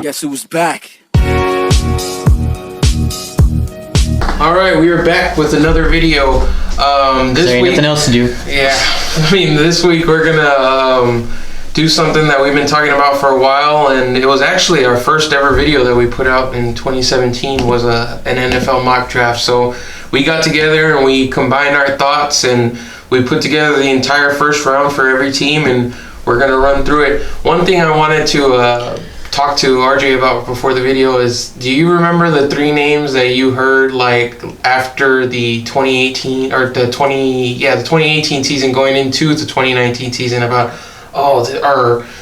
Guess who's back? Alright, we are back with another video. This there ain't week, nothing else to do. Yeah, I mean, this week we're gonna do something that we've been talking about for a while, and it was actually our first ever video that we put out in 2017 was an NFL mock draft. So we got together and we combined our thoughts and we put together the entire first round for every team, and we're gonna run through it. One thing I wanted to talk to RJ about before the video is, do you remember the three names that you heard like after the 2018 or the 2018 season going into the 2019 season about,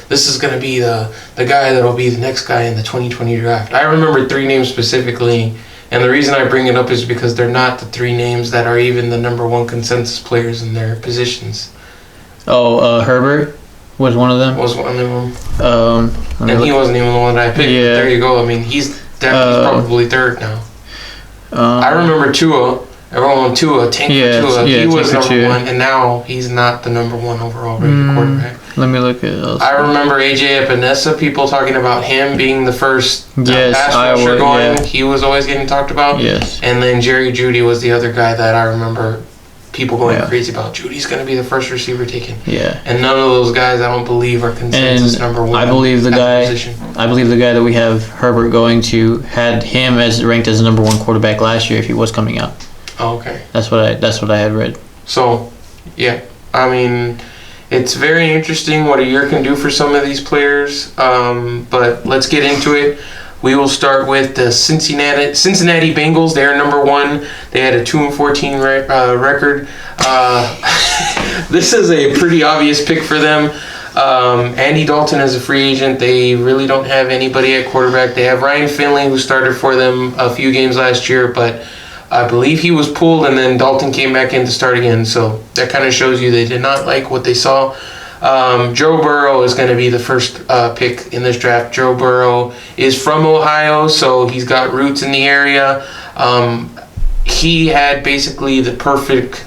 this is going to be the guy that will be the next guy in the 2020 draft? I remember three names specifically, and the reason I bring it up is because they're not the three names that are even the number one consensus players in their positions. Herbert was one of them. Was one of them. And he wasn't even the one that I picked. Yeah. There you go. I mean, he's probably third now. I remember Tua. Everyone on Tua, Tua. He was number one, and now he's not the number one overall rated quarterback. Let me look at those. I remember AJ Epinesa, people talking about him being the first pass Iowa, rusher going. Yeah. He was always getting talked about. Yes. And then Jerry Jeudy was the other guy that I remember people going crazy about. Judy's going to be the first receiver taken. Yeah. And none of those guys, I don't believe, are consensus number one. I believe the guy that we have Herbert going to had him as ranked as the number one quarterback last year if he was coming out. Oh, okay. That's what I had read. So, yeah. I mean, it's very interesting what a year can do for some of these players. But let's get into it. We will start with the Cincinnati Bengals. They're number one. They had a 2-14 record. This is a pretty obvious pick for them. Andy Dalton is a free agent. They really don't have anybody at quarterback. They have Ryan Finley, who started for them a few games last year, but I believe he was pulled, and then Dalton came back in to start again. So that kind of shows you they did not like what they saw. Joe Burrow is going to be the first pick in this draft. Joe Burrow is from Ohio, so he's got roots in the area. He had basically the perfect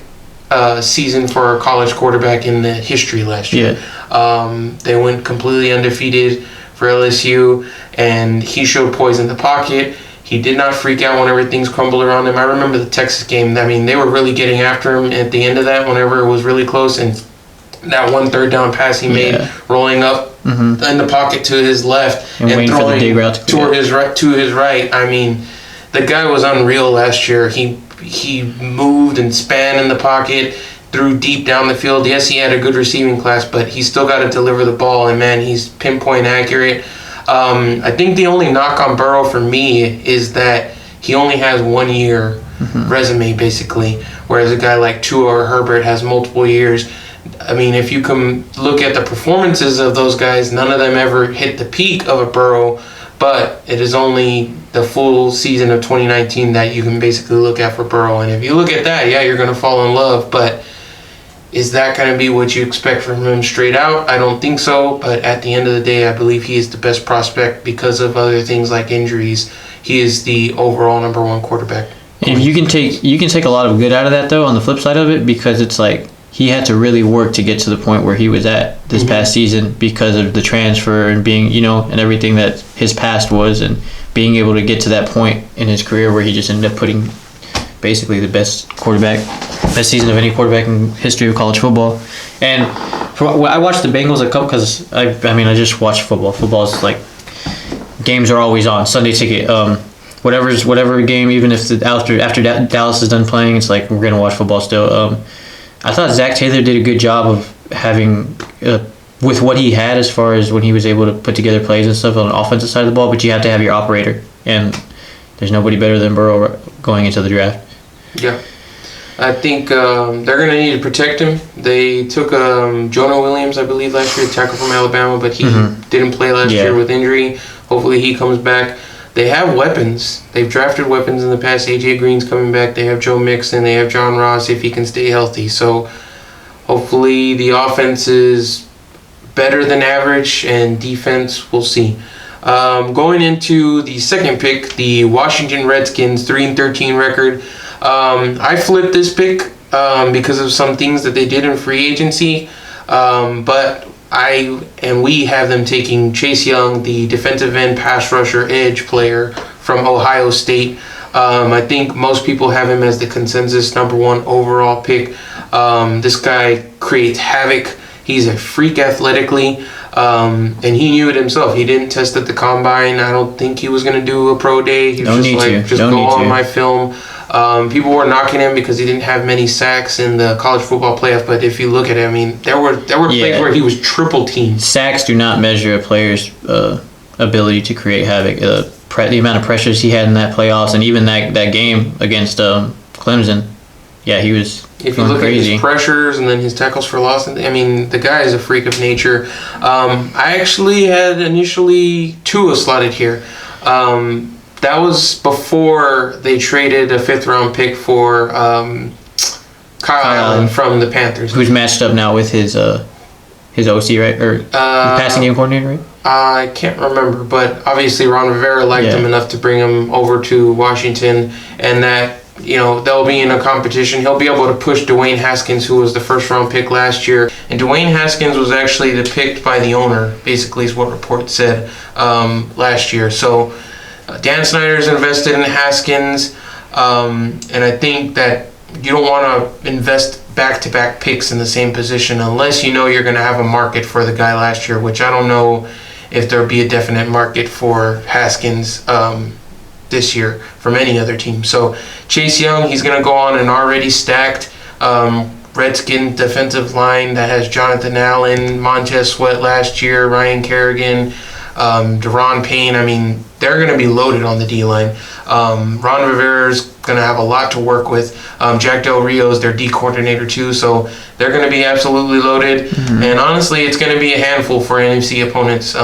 season for a college quarterback in the history last year. Yeah. They went completely undefeated for LSU, and he showed poise in the pocket. He did not freak out whenever things crumbled around him. I remember the Texas game. I mean, they were really getting after him at the end of that whenever it was really close, and that one third down pass he made, rolling up in the pocket to his left and throwing to his right. I mean, the guy was unreal last year. He moved and span in the pocket, threw deep down the field. Yes, he had a good receiving class, but he still got to deliver the ball, and man, he's pinpoint accurate. I think the only knock on Burrow for me is that he only has 1 year resume, basically, whereas a guy like Tua or Herbert has multiple years. I mean, if you can look at the performances of those guys, none of them ever hit the peak of a Burrow, but it is only the full season of 2019 that you can basically look at for Burrow. And if you look at that, yeah, you're going to fall in love, but is that going to be what you expect from him straight out? I don't think so, but at the end of the day, I believe he is the best prospect because of other things like injuries. He is the overall number one quarterback. And you can take a lot of good out of that, though, on the flip side of it, because it's like he had to really work to get to the point where he was at this past season because of the transfer and being, and everything that his past was, and being able to get to that point in his career where he just ended up putting basically the best season of any quarterback in history of college football. And I watched the Bengals a couple because I just watch football. Football is like, games are always on. Sunday ticket. Whatever game, even if after Dallas is done playing, it's like we're gonna watch football still. I thought Zach Taylor did a good job of having with what he had as far as when he was able to put together plays and stuff on the offensive side of the ball. But you have to have your operator, and there's nobody better than Burrow going into the draft. Yeah. I think they're going to need to protect him. They took Jonah Williams, I believe, last year, tackle from Alabama, but he didn't play last year with injury. Hopefully he comes back. They have weapons. They've drafted weapons in the past. A.J. Green's coming back. They have Joe Mixon. They have John Ross if he can stay healthy. So hopefully the offense is better than average, and defense, we'll see. Going into the second pick, the Washington Redskins 3-13 record. I flipped this pick because of some things that they did in free agency. But we have them taking Chase Young, the defensive end, pass rusher, edge player from Ohio State. I think most people have him as the consensus number 1 overall pick. This guy creates havoc. He's a freak athletically, and he knew it himself. He didn't test at the combine. I don't think he was going to do a pro day. He was just go on my film. People were knocking him because he didn't have many sacks in the college football playoff. But if you look at it, I mean, there were plays where he was triple teamed. Sacks do not measure a player's ability to create havoc. The amount of pressures he had in that playoffs, and even that game against Clemson, yeah, he was. If you look crazy at his pressures and then his tackles for loss, I mean, the guy is a freak of nature. I actually had initially Tua slotted here. That was before they traded a 5th-round pick for Kyle Allen from the Panthers. Who's matched up now with his OC, right? Or passing game coordinator, right? I can't remember, but obviously Ron Rivera liked him enough to bring him over to Washington, and that, they'll be in a competition. He'll be able to push Dwayne Haskins, who was the 1st-round pick last year. And Dwayne Haskins was actually picked by the owner, basically is what reports said, last year. So Dan Snyder's invested in Haskins, and I think that you don't want to invest back-to-back picks in the same position unless you know you're going to have a market for the guy last year, which I don't know if there'll be a definite market for Haskins this year from any other team. So Chase Young, he's going to go on an already stacked Redskin defensive line that has Jonathan Allen, Montez Sweat last year, Ryan Kerrigan, Deron Payne. I mean, they're going to be loaded on the D-line. Ron Rivera's going to have a lot to work with. Jack Del Rio is their D coordinator too, so they're going to be absolutely loaded. Mm-hmm. And honestly, it's going to be a handful for NFC opponents.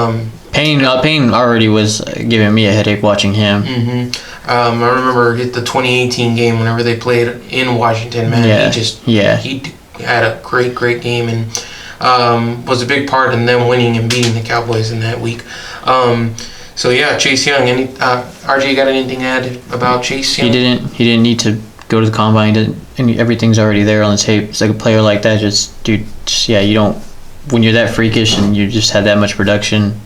Payne already was giving me a headache watching him. Mm-hmm. I remember the 2018 game whenever they played in Washington. Man, he had a great game and was a big part in them winning and beating the Cowboys in that week. So yeah, Chase Young. RJ got anything to add about Chase Young? He didn't need to go to the combine. Everything's already there on the tape. It's like a player like that. You don't. When you're that freakish and you just had that much production,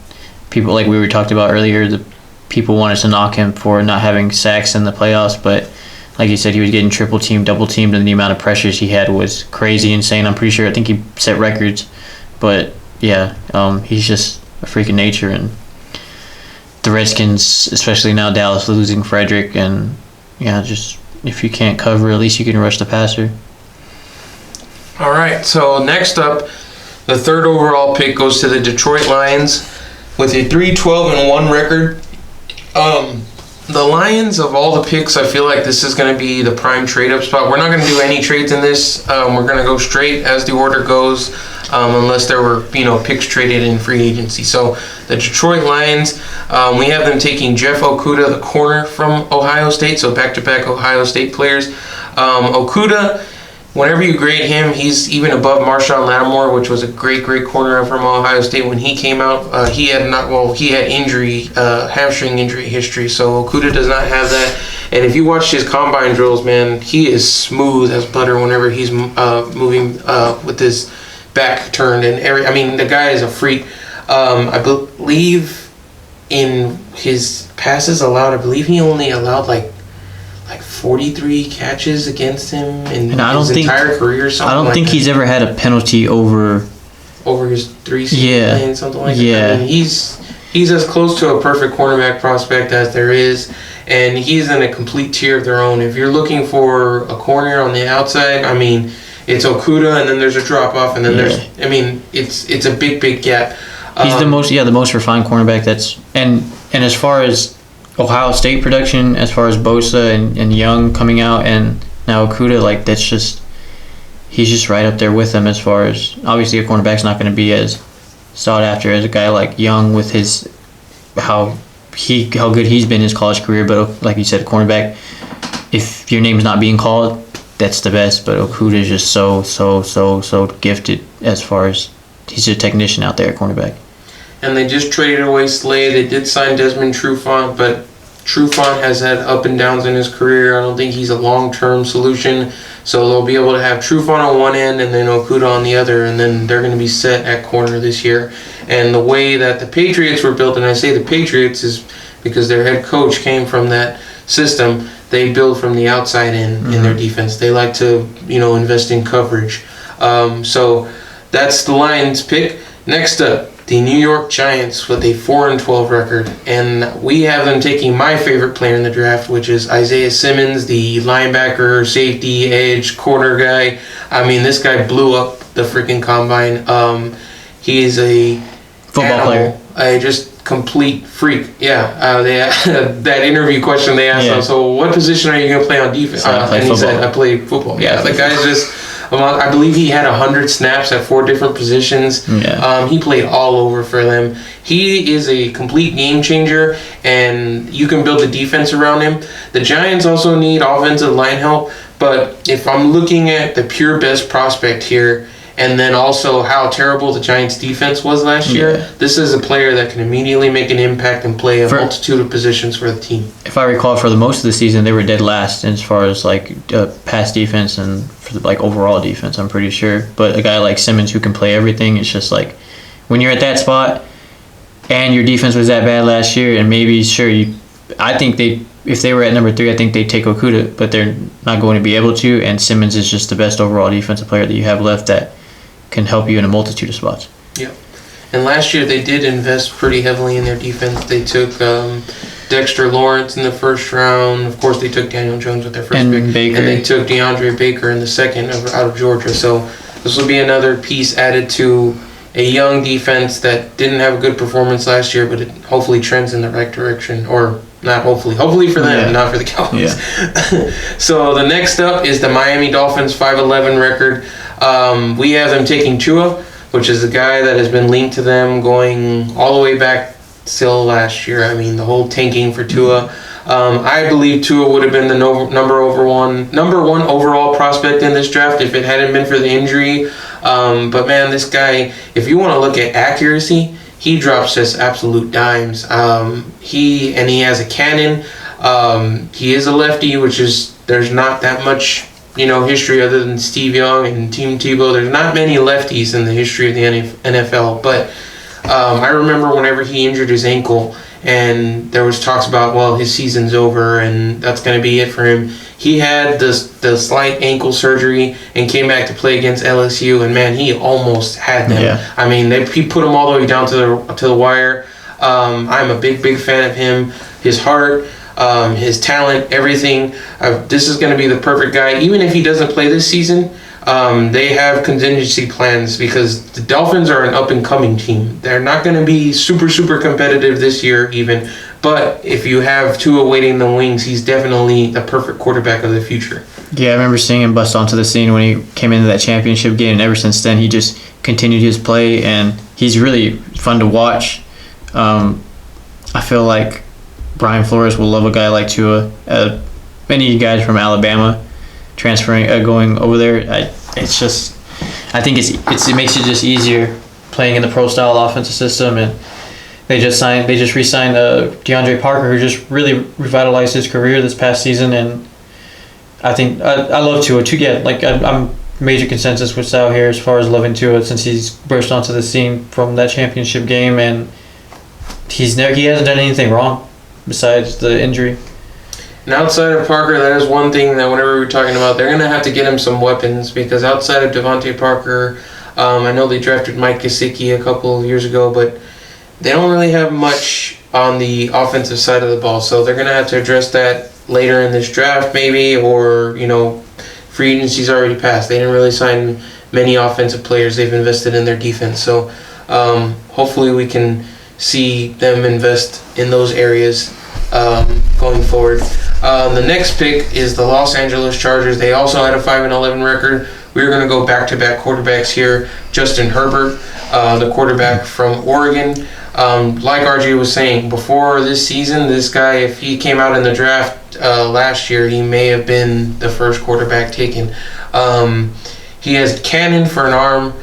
people, like we were talking about earlier, the people wanted to knock him for not having sacks in the playoffs, but like you said, he was getting triple teamed, double teamed, and the amount of pressures he had was crazy, insane. I think he set records, but yeah, he's just a freak of nature. And the Redskins, especially now Dallas losing Frederick, and just if you can't cover, at least you can rush the passer. All right, so next up, the 3rd overall pick goes to the Detroit Lions with a 3-12-1 record. The Lions, of all the picks, I feel like this is going to be the prime trade-up spot. We're not going to do any trades in this. We're going to go straight as the order goes, unless there were picks traded in free agency. So the Detroit Lions, we have them taking Jeff Okudah, the corner from Ohio State, so back-to-back Ohio State players. Okudah, whenever you grade him, he's even above Marshawn Lattimore, which was a great corner from Ohio State when he came out. He had hamstring injury history, so Okudah does not have that. And if you watch his combine drills, man, he is smooth as butter whenever he's moving with his back turned and the guy is a freak. I believe in his passes allowed, he only allowed like 43 catches against him in his entire career. I don't think he's ever had a penalty over his 3 seasons playing, something like that. I mean, he's as close to a perfect cornerback prospect as there is, and he's in a complete tier of their own. If you're looking for a corner on the outside, it's Okudah, and then there's a drop off, and then it's a big gap. He's the most refined cornerback. And as far as Ohio State production, as far as Bosa and Young coming out, and now Okudah, he's just right up there with them as far as, obviously a cornerback's not going to be as sought after as a guy like Young with his how good he's been in his college career, but like you said, cornerback, if your name's not being called, that's the best. But Okudah is just so gifted as far as he's a technician out there at cornerback. And they just traded away Slay. They did sign Desmond Trufant, but Trufant has had up and downs in his career. I don't think he's a long-term solution. So they'll be able to have Trufant on one end and then Okuda on the other, and then they're going to be set at corner this year. And the way that the Patriots were built, and I say the Patriots is because their head coach came from that system, they build from the outside in their defense. They like to, invest in coverage. So that's the Lions pick. Next up, the New York Giants with a 4-12 record, and we have them taking my favorite player in the draft, which is Isaiah Simmons, the linebacker, safety, edge, corner guy. I mean, this guy blew up the freaking combine. He is a football player, a just complete freak. Yeah, that interview question they asked him. So, what position are you going to play on defense? And he said, "I play football." Yeah, the guy's just. I believe he had 100 snaps at 4 different positions. Yeah. He played all over for them. He is a complete game changer, and you can build a defense around him. The Giants also need offensive line help, but if I'm looking at the pure best prospect here, and then also how terrible the Giants' defense was last year, this is a player that can immediately make an impact and play a multitude of positions for the team. If I recall, for the most of the season, they were dead last as far as pass defense and for the overall defense, I'm pretty sure. But a guy like Simmons who can play everything, it's just like when you're at that spot and your defense was that bad last year, and maybe I think if they were at number 3, I think they'd take Okuda, but they're not going to be able to. And Simmons is just the best overall defensive player that you have left that can help you in a multitude of spots. Yeah. And last year they did invest pretty heavily in their defense. They took Dexter Lawrence in the first round. Of course, they took Daniel Jones with their first pick. Baker. And they took DeAndre Baker in the second out of Georgia. So this will be another piece added to a young defense that didn't have a good performance last year, but it hopefully trends in the right direction. Or not hopefully. Hopefully for them, not for the Cowboys. Yeah. So the next up is the Miami Dolphins 5-11 record. We have them taking Tua, which is a guy that has been linked to them going all the way back till last year. I mean, the whole tanking for Tua. I believe Tua would have been the number one overall prospect in this draft if it hadn't been for the injury. But man, this guy, if you want to look at accuracy, he drops just absolute dimes. He has a cannon. He is a lefty, which is there's not that much history other than Steve Young and Tim Tebow. There's not many lefties in the history of the NFL, but I remember whenever he injured his ankle and there was talks about, well, his season's over and that's going to be it for him. He had the slight ankle surgery and came back to play against LSU, and man, he almost had them. Yeah. I mean, he put him all the way down to the wire. I'm a big fan of him. His heart, his talent, everything. This is going to be the perfect guy. Even if he doesn't play this season, they have contingency plans because the Dolphins are an up-and-coming team. They're not going to be super competitive this year even, but if you have Tua waiting in the wings, he's definitely the perfect quarterback of the future. Yeah, I remember seeing him bust onto the scene when he came into that championship game, and ever since then he just continued his play, and he's really fun to watch. I feel like Brian Flores will love a guy like Tua. Many guys from Alabama going over there. I think it makes it just easier playing in the pro style offensive system, and they just re-signed DeAndre Parker, who just really revitalized his career this past season, and I think I love Tua too. Yeah, I'm major consensus with Sal here as far as loving Tua since he's burst onto the scene from that championship game, and he hasn't done anything wrong besides the injury. And outside of Parker, that is one thing that whenever we're talking about, they're going to have to get him some weapons because outside of Devontae Parker, I know they drafted Mike Gesicki a couple of years ago, but they don't really have much on the offensive side of the ball. So they're going to have to address that later in this draft maybe, or, free agency's already passed. They didn't really sign many offensive players. They've invested in their defense. So hopefully we can see them invest in those areas going forward. The next pick is the Los Angeles Chargers. They also had a 5-11 record. We're going to go back-to-back quarterbacks here. Justin Herbert, the quarterback from Oregon. Like RJ was saying, before this season, this guy, if he came out in the draft last year, he may have been the first quarterback taken. He has cannon for an arm.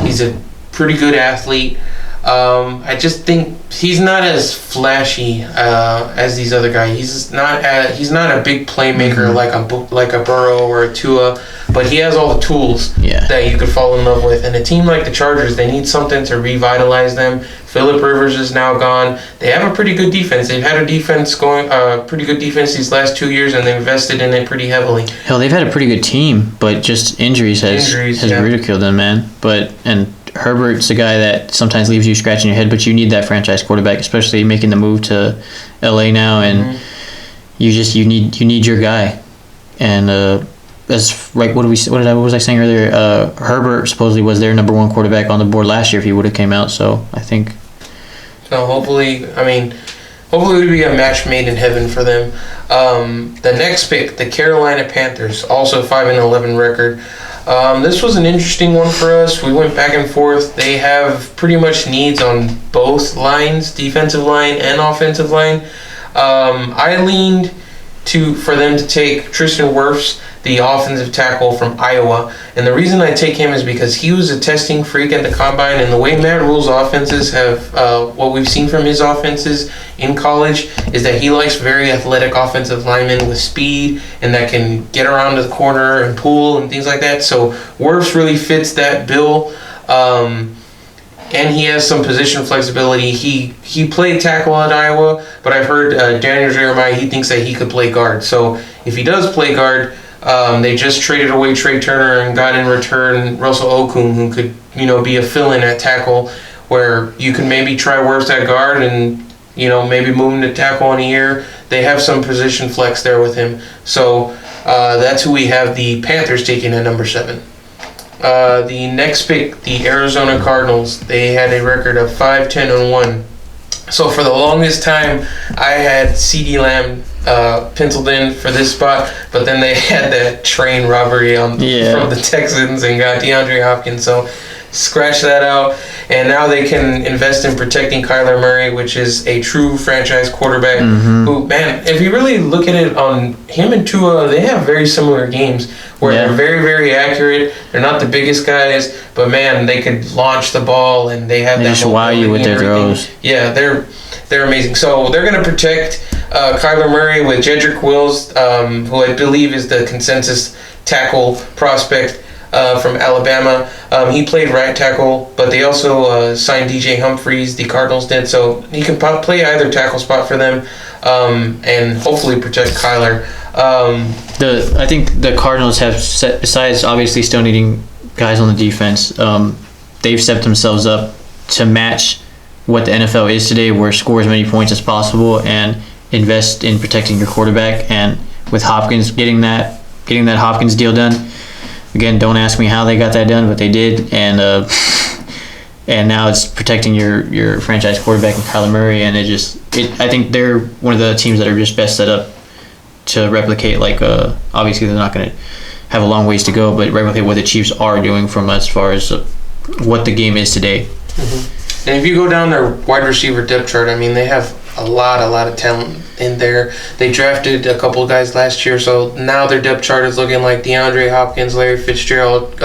He's a pretty good athlete. I just think he's not as flashy as these other guys. He's not a big playmaker like a Burrow or a Tua, but he has all the tools that you could fall in love with. And a team like the Chargers, they need something to revitalize them. Phillip Rivers is now gone. They have a pretty good defense. They've had a defense pretty good defense these last 2 years, and they've invested in it pretty heavily. Hell, they've had a pretty good team, but just injuries has ridiculed them, man. And Herbert's a guy that sometimes leaves you scratching your head, but you need that franchise quarterback, especially making the move to LA now, and you need your guy. And what was I saying earlier? Herbert supposedly was their number one quarterback on the board last year if he would have came out. So I think. So hopefully it would be a match made in heaven for them. The next pick, the Carolina Panthers, also 5-11 record. This was an interesting one for us. We went back and forth. They have pretty much needs on both lines, defensive line and offensive line. I leaned for them to take Tristan Wirfs, the offensive tackle from Iowa. And the reason I take him is because he was a testing freak at the combine, and the way Matt Rule's offenses have, what we've seen from his offenses in college is that he likes very athletic offensive linemen with speed and that can get around to the corner and pull and things like that. So Wirfs really fits that bill. And he has some position flexibility. He played tackle at Iowa, but I've heard Daniel Jeremiah, he thinks that he could play guard. So if he does play guard, they just traded away Trey Turner and got in return Russell Okung, who could be a fill-in at tackle, where you can maybe try Wirfs at guard and maybe move him to tackle in a year. They have some position flex there with him. So that's who we have the Panthers taking at number 7. The next pick, the Arizona Cardinals, they had a record of 5-10-1. So for the longest time, I had CeeDee Lamb penciled in for this spot, but then they had that train robbery from the Texans and got DeAndre Hopkins. So scratch that out, and now they can invest in protecting Kyler Murray, which is a true franchise quarterback. Who, man, if you really look at it, on him and Tua, they have very similar games where they're very, very accurate. They're not the biggest guys, but man, they could launch the ball, and they have that. They just wow you with their throws. Yeah, they're amazing. So they're going to protect Kyler Murray with Jedrick Wills, who I believe is the consensus tackle prospect from Alabama. He played right tackle, but they also signed DJ Humphries, the Cardinals did, so he can play either tackle spot for them, and hopefully protect Kyler. I think the Cardinals have set, besides obviously still needing guys on the defense, they've set themselves up to match what the NFL is today, where score as many points as possible and invest in protecting your quarterback. And with Hopkins getting that Hopkins deal done, again, don't ask me how they got that done, but they did, and now it's protecting your franchise quarterback and Kyler Murray, and I think they're one of the teams that are just best set up to replicate, obviously they're not going to have a long ways to go, but replicate what the Chiefs are doing from as far as what the game is today. And if you go down their wide receiver depth chart, they have a lot of talent in there. They drafted a couple of guys last year, so now their depth chart is looking like DeAndre Hopkins, Larry Fitzgerald,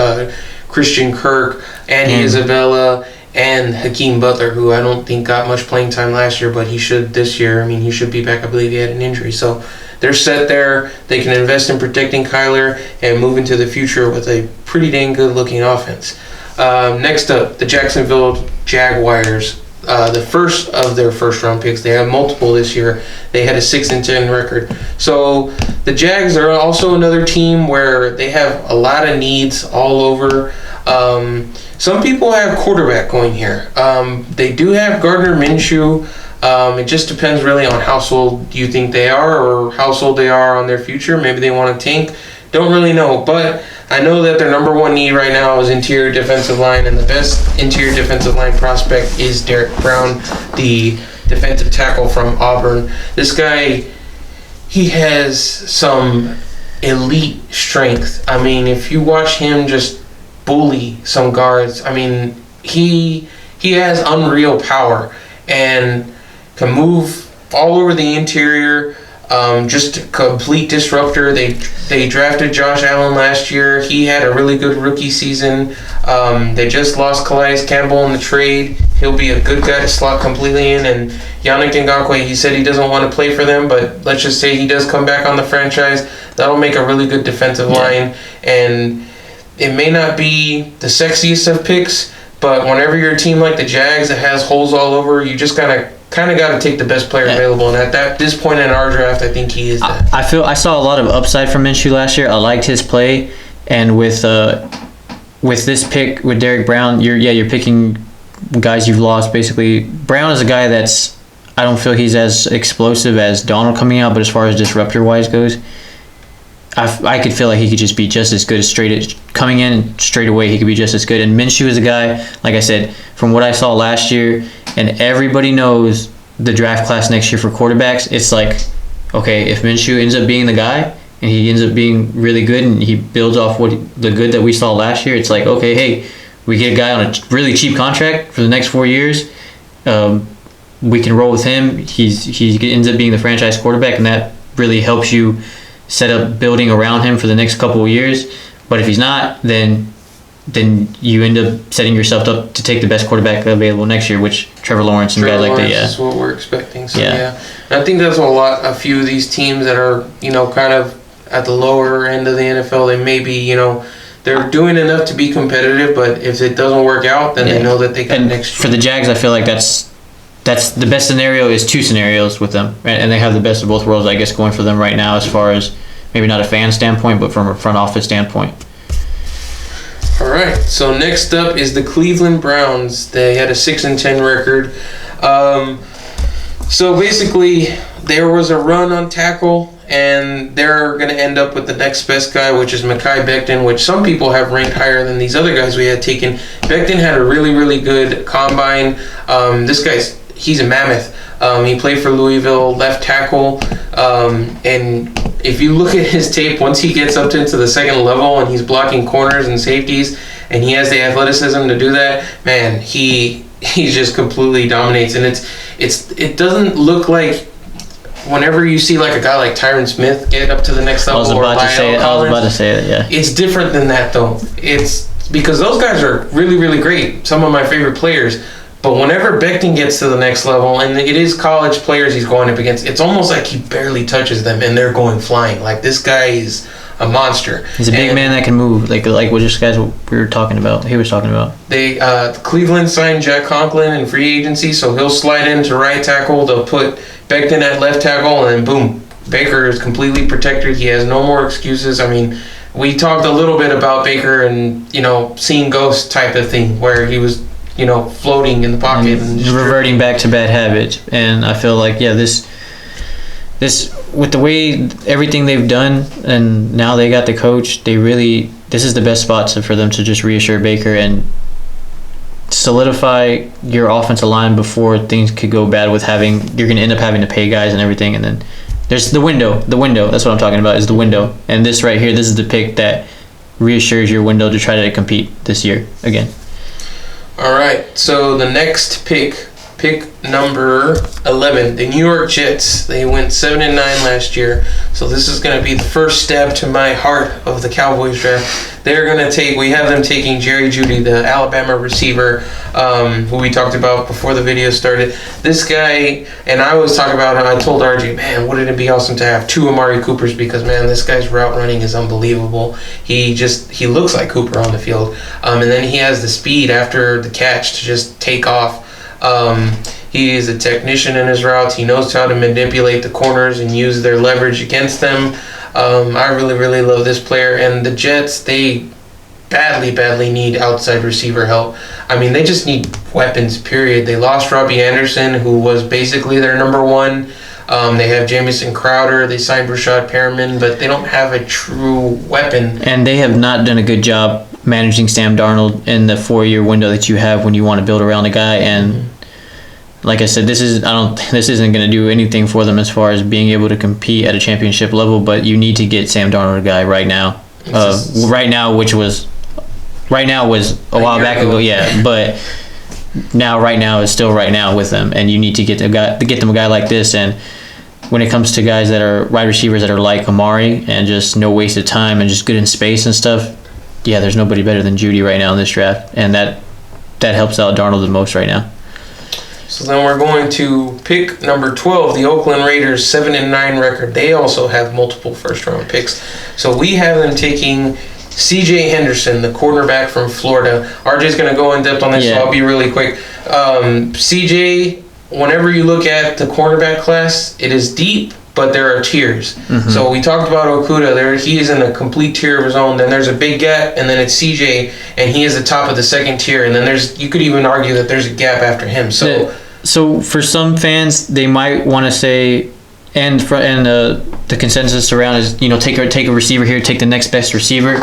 Christian Kirk, Andy Isabella, and Hakeem Butler, who I don't think got much playing time last year, but he should this year. He should be back. I believe he had an injury. So they're set there. They can invest in protecting Kyler and move into the future with a pretty dang good-looking offense. Next up, the Jacksonville Jaguars. The first of their first-round picks. They have multiple this year. They had a 6-10 record. So the Jags are also another team where they have a lot of needs all over. Some people have quarterback going here. They do have Gardner Minshew. It just depends really on how sold you think they are or how sold they are on their future. Maybe they want to tank. Don't really know, but I know that their number one need right now is interior defensive line, and the best interior defensive line prospect is Derek Brown, the defensive tackle from Auburn. This guy, he has some elite strength. If you watch him just bully some guards, he has unreal power and can move all over the interior. Just a complete disruptor. They drafted Josh Allen last year. He had a really good rookie season. They just lost Calais Campbell in the trade. He'll be a good guy to slot completely in. And Yannick Ngakoue, he said he doesn't want to play for them, but let's just say he does come back on the franchise. That'll make a really good defensive line. And it may not be the sexiest of picks, but whenever you're a team like the Jags that has holes all over, you just kind of got to take the best player available. And at this point in our draft, I think he is that. I saw a lot of upside from Minshew last year. I liked his play, and with this pick with Derek Brown, you're picking guys you've lost basically. Brown is a guy I don't feel he's as explosive as Donald coming out, but as far as disruptor wise goes, I could feel like he could just be just as good coming in and straight away. He could be just as good. And Minshew is a guy, like I said, from what I saw last year, and everybody knows the draft class next year for quarterbacks. It's like, okay, if Minshew ends up being the guy and he ends up being really good and he builds off the good that we saw last year, it's like, okay, hey, we get a guy on a really cheap contract for the next 4 years. We can roll with him. He ends up being the franchise quarterback, and that really helps you set up building around him for the next couple of years. But if he's not, then you end up setting yourself up to take the best quarterback available next year, which Trevor Lawrence and guys like that. Yeah, that's what we're expecting. So yeah. And I think that's a few of these teams that are kind of at the lower end of the NFL. They may be they're doing enough to be competitive, but if it doesn't work out, then they know that they got next year. For the Jags, I feel like that's the best scenario is two scenarios with them, right? And they have the best of both worlds, I guess, going for them right now, as far as maybe not a fan standpoint, but from a front office standpoint. All right. So next up is the Cleveland Browns. They had a 6-10 record. So basically, there was a run on tackle, and they're going to end up with the next best guy, which is Mekhi Becton, which some people have ranked higher than these other guys we had taken. Becton had a really, really good combine. This he's a mammoth. He played for Louisville, left tackle, and if you look at his tape, once he gets up into the second level and he's blocking corners and safeties, and he has the athleticism to do that, man, he just completely dominates. And it doesn't look like whenever you see like a guy like Tyron Smith get up to the next level, I was about to say it. Yeah, it's different than that though. It's because those guys are really, really great. Some of my favorite players. But whenever Becton gets to the next level, and it is college players he's going up against, it's almost like he barely touches them, and they're going flying. Like, this guy is a monster. He's a big man that can move, like what just guys we were talking about. He was talking about. They Cleveland signed Jack Conklin in free agency, so he'll slide into right tackle. They'll put Becton at left tackle, and then boom, Baker is completely protected. He has no more excuses. I mean, we talked a little bit about Baker and seeing ghosts type of thing, where he was floating in the pocket and reverting back to bad habits. And I feel like, this with the way everything they've done, and now they got the coach, this is the best spot for them to just reassure Baker and solidify your offensive line before things could go bad with you're going to end up having to pay guys and everything. And then there's the window, that's what I'm talking about, is the window. And this right here, this is the pick that reassures your window to try to compete this year again. All right, so the next pick number 11, the New York Jets. They went 7-9 last year, so this is going to be the first stab to my heart of the Cowboys draft. We have them taking Jerry Jeudy, the Alabama receiver, who we talked about before the video started. This guy, and I always talk about him, I told RJ, man, wouldn't it be awesome to have two Amari Coopers, because, man, this guy's route running is unbelievable. He looks like Cooper on the field. And then he has the speed after the catch to just take off. He is a technician in his routes. He knows how to manipulate the corners and use their leverage against them. I really, really love this player. And the Jets, they badly need outside receiver help. I mean, they just need weapons, period. They lost Robbie Anderson, who was basically their number one. They have Jamison Crowder. They signed Rashad Perriman, but they don't have a true weapon. And they have not done a good job managing Sam Darnold in the 4-year window that you have when you want to build around a guy. And like I said, this isn't going to do anything for them as far as being able to compete at a championship level. But you need to get Sam Darnold a guy right now. Right now was a while back ago, yeah. But right now is still right now with them, and you need to get them a guy like this. And when it comes to guys that are wide receivers that are like Amari and just no waste of time and just good in space and stuff, yeah, there's nobody better than Judy right now in this draft, and that helps out Darnold the most right now. So then we're going to pick number 12, the Oakland Raiders, 7-9 record. They also have multiple first-round picks. So we have them taking C.J. Henderson, the quarterback from Florida. RJ's going to go in depth on this, so I'll be really quick. C.J., whenever you look at the quarterback class, it is deep, but there are tiers. Mm-hmm. So we talked about Okuda. He is in a complete tier of his own. Then there's a big gap, and then it's CJ, and he is the top of the second tier. And then you could even argue that there's a gap after him. So for some fans, they might want to say, and the consensus around is, take a receiver here, take the next best receiver.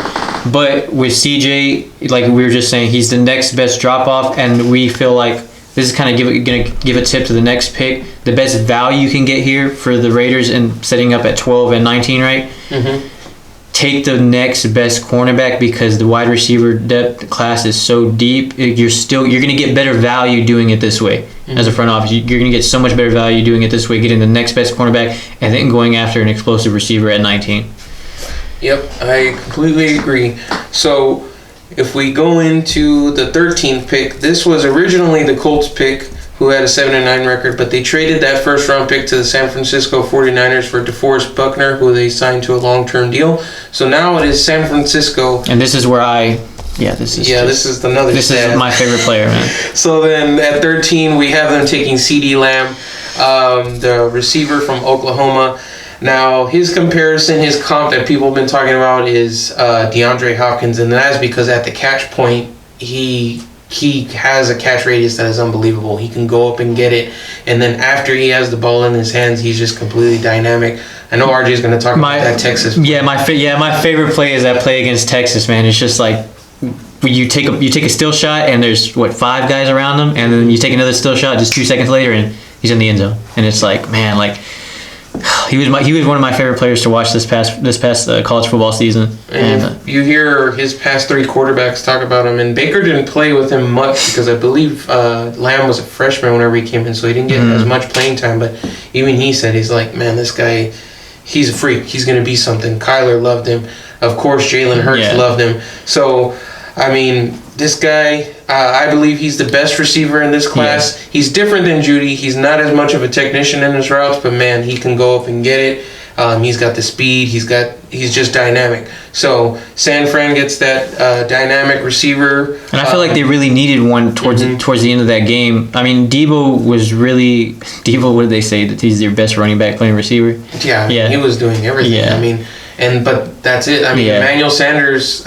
But with CJ, like we were just saying, he's the next best drop off, and we feel like this is kind of going to give a tip to the next pick. The best value you can get here for the Raiders and setting up at 12 and 19, right? Mm-hmm. Take the next best cornerback because the wide receiver depth class is so deep. You're going to get better value doing it this way. Mm-hmm. As a front office. You're going to get so much better value doing it this way, getting the next best cornerback and then going after an explosive receiver at 19. Yep, I completely agree. So if we go into the 13th pick, this was originally the Colts pick, who had a 7-9 record, but they traded that first-round pick to the San Francisco 49ers for DeForest Buckner, who they signed to a long-term deal. So now it is San Francisco. And this is where this is my favorite player, man. So then at 13, we have them taking CeeDee Lamb, the receiver from Oklahoma. Now, his comp that people have been talking about is DeAndre Hopkins, and that's because at the catch point, he has a catch radius that is unbelievable. He can go up and get it, and then after he has the ball in his hands, he's just completely dynamic. I know RJ is going to talk about that Texas play. My favorite play is that play against Texas, man. It's just like you take a still shot, and there's 5 guys around him, and then you take another still shot just 2 seconds later, and he's in the end zone. And it's like, man, like he was one of my favorite players to watch this past college football season. And you hear his past 3 quarterbacks talk about him, and Baker didn't play with him much because I believe Lamb was a freshman whenever he came in, so he didn't get as much playing time. But even he said, he's like, man, this guy, he's a freak. He's going to be something. Kyler loved him. Of course, Jalen Hurts loved him. So, I mean, this guy, I believe he's the best receiver in this class. Yeah. He's different than Judy. He's not as much of a technician in his routes, but man, he can go up and get it. He's got the speed. He's just dynamic. So San Fran gets that dynamic receiver. And I feel like they really needed one towards the end of that game. I mean, Debo, what did they say? That he's their best running back playing receiver? Yeah, he was doing everything. Yeah. I mean, but that's it. I mean, Emmanuel Sanders,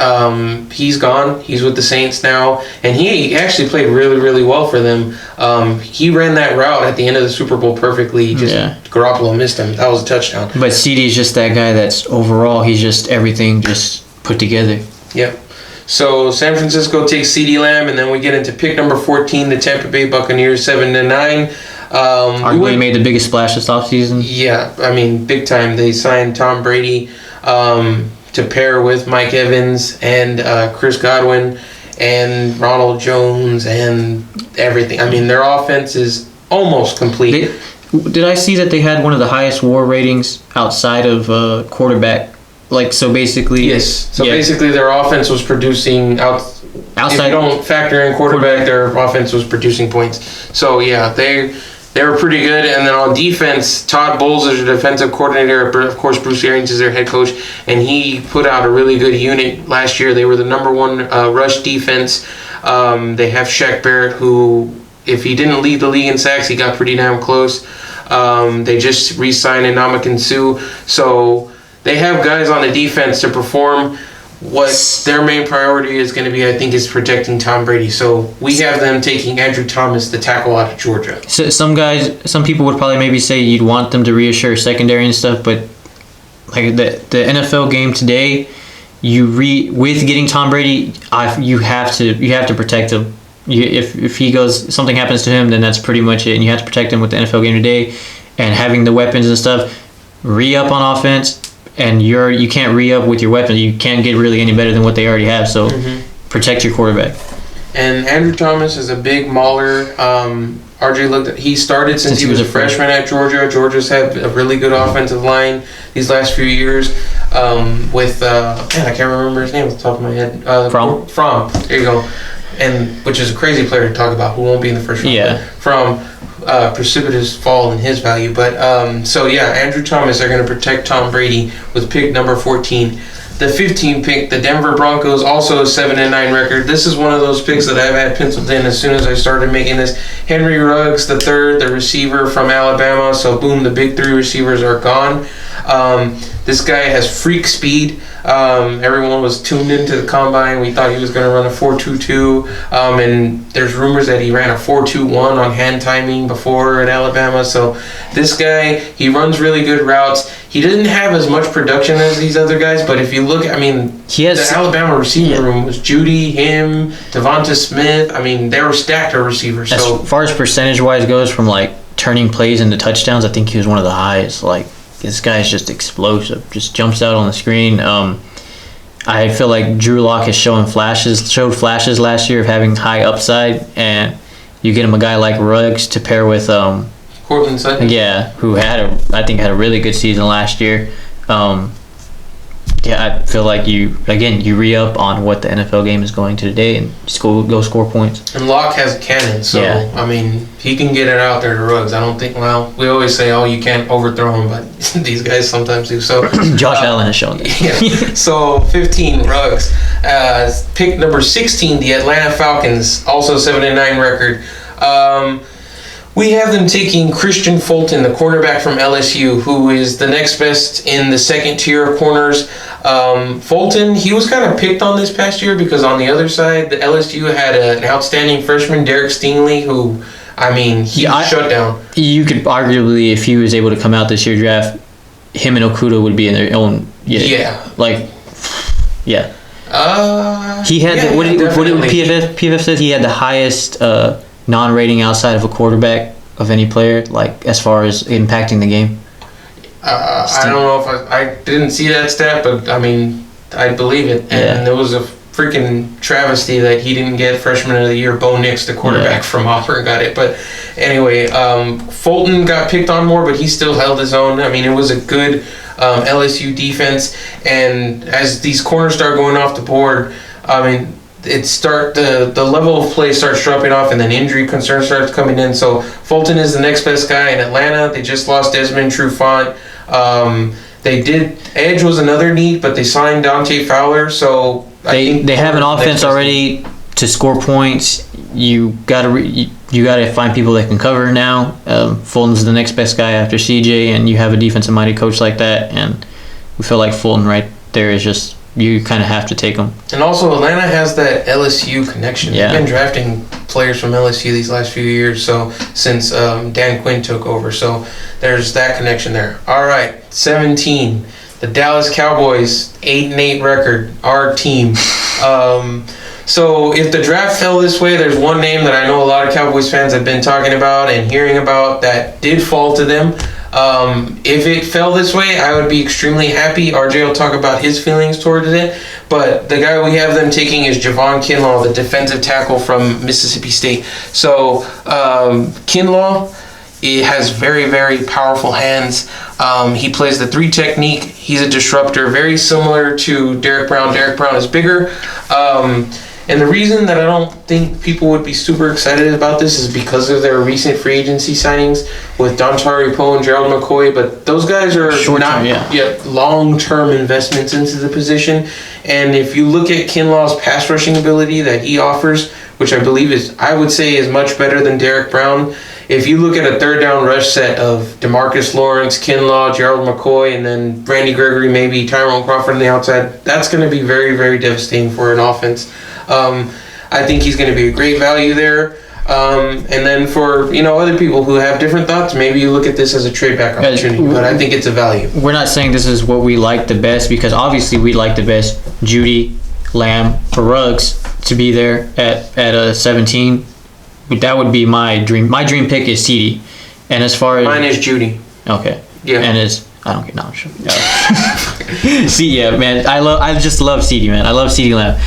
he's gone. He's with the Saints now, and he actually played really, really well for them. He ran that route at the end of the Super Bowl perfectly. Garoppolo missed him. That was a touchdown. But CD is just that guy that's overall, he's just everything just put together. Yep. So San Francisco takes CeeDee Lamb, and then we get into pick number 14, the Tampa Bay Buccaneers, 7-9. Arguably made the biggest splash this offseason. Yeah, I mean, big time. They signed Tom Brady to pair with Mike Evans and Chris Godwin and Ronald Jones and everything. I mean, their offense is almost complete. Did I see that they had one of the highest WAR ratings outside of quarterback? Like, so basically... Yes. So basically their offense was producing... Outside, if you don't factor in quarterback, their offense was producing points. So, yeah, they were pretty good. And then on defense, Todd Bowles is their defensive coordinator. Of course, Bruce Arians is their head coach. And he put out a really good unit last year. They were the number 1 rush defense. They have Shaq Barrett, who, if he didn't lead the league in sacks, he got pretty damn close. They just re-signed Ndamukong Suh. So they have guys on the defense to perform. What their main priority is going to be, I think, is protecting Tom Brady. So we have them taking Andrew Thomas, the tackle out of Georgia. So some people would probably maybe say you'd want them to reassure secondary and stuff, but like the NFL game today, with getting Tom Brady, you have to protect him. If he goes, something happens to him, then that's pretty much it. And you have to protect him with the NFL game today, and having the weapons and stuff. Re-up on offense. And you can't re-up with your weapons. You can't get really any better than what they already have. So protect your quarterback. And Andrew Thomas is a big mauler. RJ he started since he was a freshman at Georgia. Georgia's had a really good offensive line these last few years. With I can't remember his name off the top of my head. From. There you go. And which is a crazy player to talk about, who won't be in the first round. Yeah. From precipitous fall in his value. But Andrew Thomas, they're going to protect Tom Brady with pick number 14. The 15 pick, the Denver Broncos, also a 7-9 record. This is one of those picks that I've had penciled in as soon as I started making this. Henry Ruggs, the third, the receiver from Alabama. So boom, the big three receivers are gone. This guy has freak speed. Everyone was tuned into the combine. We thought he was going to run a 4.22, and there's rumors that he ran a 4.21 on hand timing before at Alabama. So this guy, he runs really good routes. He doesn't have as much production as these other guys, but if you look, the Alabama receiving room was Judy, him, Devonta Smith. They were stacked at receivers. So as far as percentage-wise goes, from turning plays into touchdowns, I think he was one of the highest. This guy's just explosive, just jumps out on the screen. I feel like Drew Lock has showed flashes last year of having high upside, and you get him a guy like Ruggs to pair with Cortland Sutton. Yeah, who had a really good season last year. I feel like you re-up on what the NFL game is going to today and go score points. And Locke has a cannon, so he can get it out there to Ruggs. I don't think. Well, we always say, you can't overthrow him, but these guys sometimes do. So Josh Allen has shown that. Yeah. So 15 Ruggs. Pick number 16, the Atlanta Falcons, also 7-9 record. We have them taking Christian Fulton, the cornerback from LSU, who is the next best in the second tier of corners. Fulton, he was kind of picked on this past year because on the other side, the LSU had an outstanding freshman, Derek Stingley, who, he shut down. You could arguably, if he was able to come out this year draft, him and Okuda would be in their own. Yeah. He had what did PFF said? He had the highest non-rating outside of a quarterback of any player, as far as impacting the game. I don't know if I didn't see that stat, but I believe it. And it was a freaking travesty that he didn't get freshman of the year. Bo Nix, the quarterback from Auburn, got it. But anyway, Fulton got picked on more, but he still held his own. It was a good LSU defense, and as these corners start going off the board, the level of play starts dropping off, and then injury concern starts coming in. So Fulton is the next best guy in Atlanta. They just lost Desmond Trufant. Edge was another need, but they signed Dante Fowler. So they have an offense already to score points. You gotta find people that can cover now. Fulton's the next best guy after CJ, and you have a defensive-minded coach like that, and we feel like Fulton right there is just. You kind of have to take them. And also, Atlanta has that LSU connection. Yeah. They've been drafting players from LSU these last few years, since Dan Quinn took over. So there's that connection there. All right, 17. The Dallas Cowboys, 8-8 record, our team. So if the draft fell this way, there's one name that I know a lot of Cowboys fans have been talking about and hearing about that did fall to them. If it fell this way, I would be extremely happy. RJ will talk about his feelings towards it. But the guy we have them taking is Javon Kinlaw, the defensive tackle from Mississippi State. So Kinlaw, he has very, very powerful hands. He plays the 3 technique. He's a disruptor, very similar to Derek Brown. Derek Brown is bigger. And the reason that I don't think people would be super excited about this is because of their recent free agency signings with Dontari Poe and Gerald McCoy. But those guys are long-term investments into the position. And if you look at Kinlaw's pass rushing ability that he offers, which I believe I would say is much better than Derek Brown. If you look at a third down rush set of DeMarcus Lawrence, Kinlaw, Gerald McCoy, and then Randy Gregory, maybe Tyrone Crawford on the outside, that's going to be very, very devastating for an offense. I think he's going to be a great value there. And then for other people who have different thoughts, maybe you look at this as a trade back opportunity. But I think it's a value. We're not saying this is what we like the best, because obviously we like the best Judy, Lamb, for Ruggs to be there at a 17. That would be my dream. My dream pick is CD. And as far as mine is Judy. Okay. Yeah. And I don't get no. I'm sure. See, yeah, man. I just love CD, man. I love CD Lamb.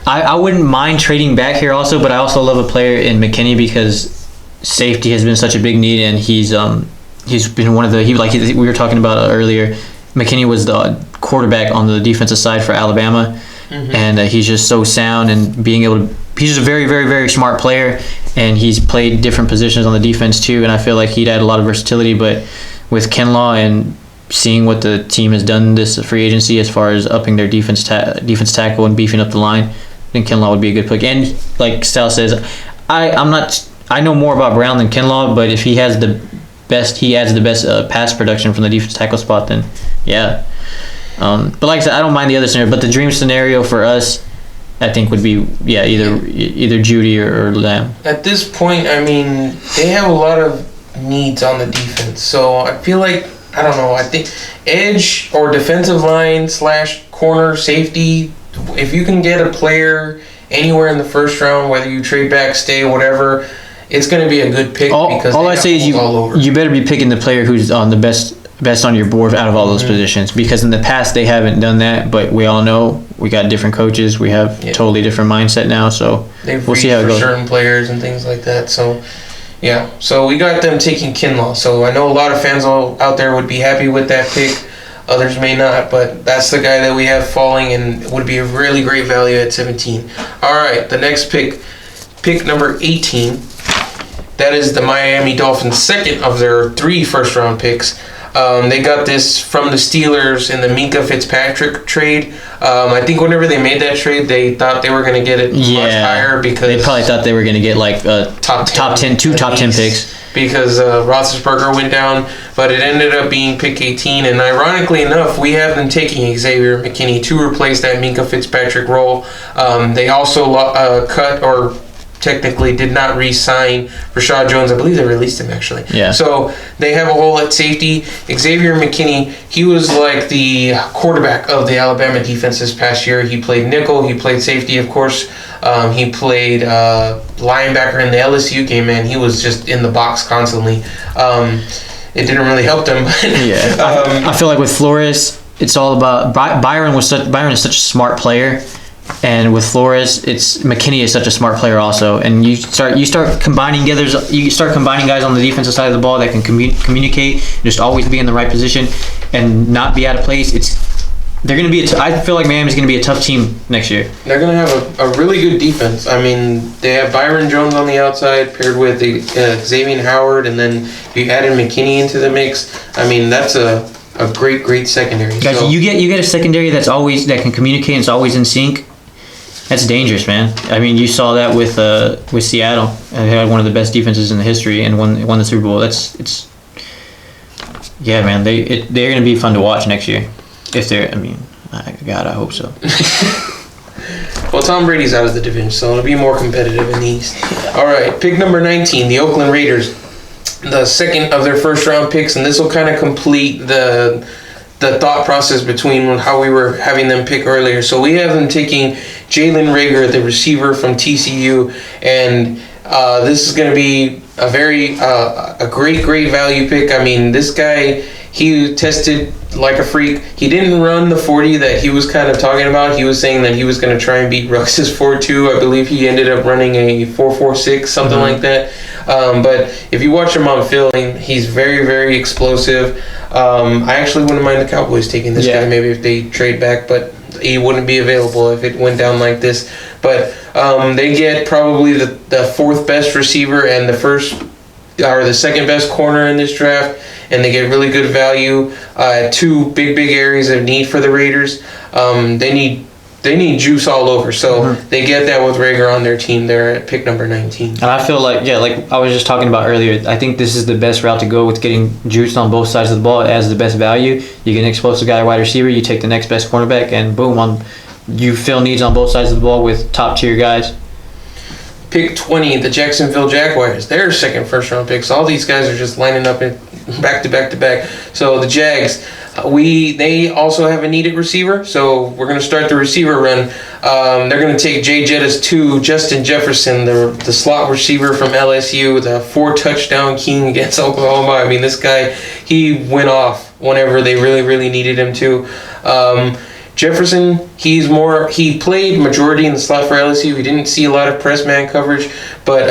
I wouldn't mind trading back here also, but I also love a player in McKinney because safety has been such a big need, and he's been one of the we were talking about earlier. McKinney was the quarterback on the defensive side for Alabama, and he's just so sound and being able to. He's just a very, very, very smart player, and he's played different positions on the defense too. And I feel like he'd add a lot of versatility. But with Kinlaw and seeing what the team has done this free agency as far as upping their defense tackle and beefing up the line, I think Kinlaw would be a good pick. And like Sal says, I know more about Brown than Kinlaw, but if he adds the best pass production from the defense tackle spot, then yeah. But like I said, I don't mind the other scenario. But the dream scenario for us, I think, would be either Judy or Lamb. At this point, I mean, they have a lot of needs on the defense, so I feel like I think edge or defensive line / corner safety. If you can get a player anywhere in the first round, whether you trade back, stay, whatever, it's going to be a good pick because all I say is you better be picking the player who's on the best on your board out of all those positions, because in the past they haven't done that, but we all know we got different coaches, we have totally different mindset now, so we'll see how it goes. Certain players and things like that, so yeah, so we got them taking Kinlaw, so I know a lot of fans out there would be happy with that pick, others may not, but that's the guy that we have falling and would be a really great value at 17. Alright, the next pick number 18, that is the Miami Dolphins' second of their 3 first-round picks. They got this from the Steelers in the Minka Fitzpatrick trade. I think whenever they made that trade, they thought they were going to get it much higher because they probably thought they were going to get like top 10 picks because Roethlisberger went down, but it ended up being pick 18. And ironically enough, we have them taking Xavier McKinney to replace that Minka Fitzpatrick role. They also cut or technically did not re-sign Rashad Jones. I believe they released him, actually. Yeah. So they have a hole at safety. Xavier McKinney, he was like the quarterback of the Alabama defense this past year. He played nickel. He played safety, of course. He played linebacker in the LSU game, man. He was just in the box constantly. It didn't really help them. I feel like with Flores, it's all about Byron is such a smart player. And with Flores, McKinney is such a smart player also, and you start combining guys on the defensive side of the ball that can communicate, just always be in the right position, and not be out of place. They're going to be. I feel like Miami's going to be a tough team next year. They're going to have a really good defense. I mean, they have Byron Jones on the outside paired with Xavier Howard, and then if you add in McKinney into the mix, I mean that's a great secondary. Guys, you get a secondary that can communicate and it's always in sync. That's dangerous, man. I mean, you saw that with Seattle. They had one of the best defenses in the history and won the Super Bowl. Yeah, man. They're going to be fun to watch next year. I hope so. Well, Tom Brady's out of the division, so it'll be more competitive in the East. All right, pick number 19, the Oakland Raiders, the second of their first-round picks, and this will kind of complete the thought process between how we were having them pick earlier. So we have them taking Jalen Reagor, the receiver from TCU, and this is going to be a great value pick. I mean, this guy, he tested like a freak. He didn't run the 40 that he was kind of talking about. He was saying that he was going to try and beat Rux's 4.2. I believe he ended up running a 4.46, something like that. But if you watch him on film, he's very, very explosive. I actually wouldn't mind the Cowboys taking this guy maybe if they trade back, but he wouldn't be available if it went down like this. But they get probably the fourth best receiver and the second best corner in this draft, and they get really good value at 2 big areas of need for the Raiders. They need juice all over, so they get that with Reagor on their team there at pick number 19. And I feel like, like I was just talking about earlier, I think this is the best route to go with getting juice on both sides of the ball as the best value. You get an explosive guy, wide receiver, you take the next best cornerback, and boom, you fill needs on both sides of the ball with top-tier guys. Pick 20, the Jacksonville Jaguars. Their second first-round picks. All these guys are just lining up in back to back. So the Jags, they also have a needed receiver. So we're going to start the receiver run. They're going to take Jay Jettis 2, Justin Jefferson, the slot receiver from LSU, the 4-touchdown king against Oklahoma. I mean, this guy, he went off whenever they really needed him to. Jefferson, he played majority in the slot for LSU. We didn't see a lot of press man coverage, but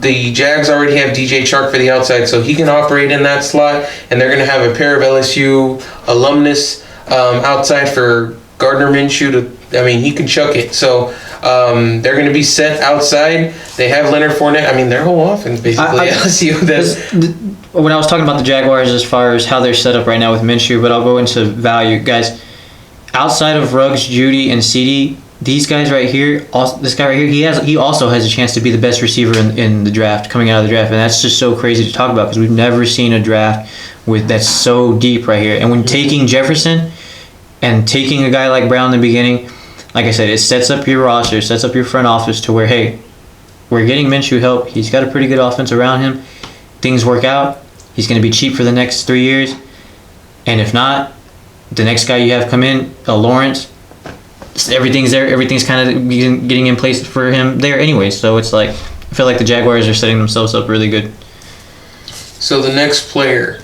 the Jags already have DJ Chark for the outside, so he can operate in that slot, and they're going to have a pair of LSU alumnus outside for Gardner Minshew. He can chuck it. So they're going to be set outside. They have Leonard Fournette. Their whole offense basically LSU. When I was talking about the Jaguars as far as how they're set up right now with Minshew, but I'll go into value. Guys, outside of Ruggs, Judy, and CeeDee, these guys right here, this guy right here, he also has a chance to be the best receiver in the draft, coming out of the draft, and that's just so crazy to talk about because we've never seen a draft that's so deep right here. And when taking Jefferson and taking a guy like Brown in the beginning, like I said, it sets up your roster, it sets up your front office to where, hey, we're getting Minshew help. He's got a pretty good offense around him. Things work out. He's going to be cheap for the next 3 years. And if not, the next guy you have come in, Lawrence, everything's there. Everything's kind of getting in place for him there anyway. So it's like, I feel like the Jaguars are setting themselves up really good. So the next player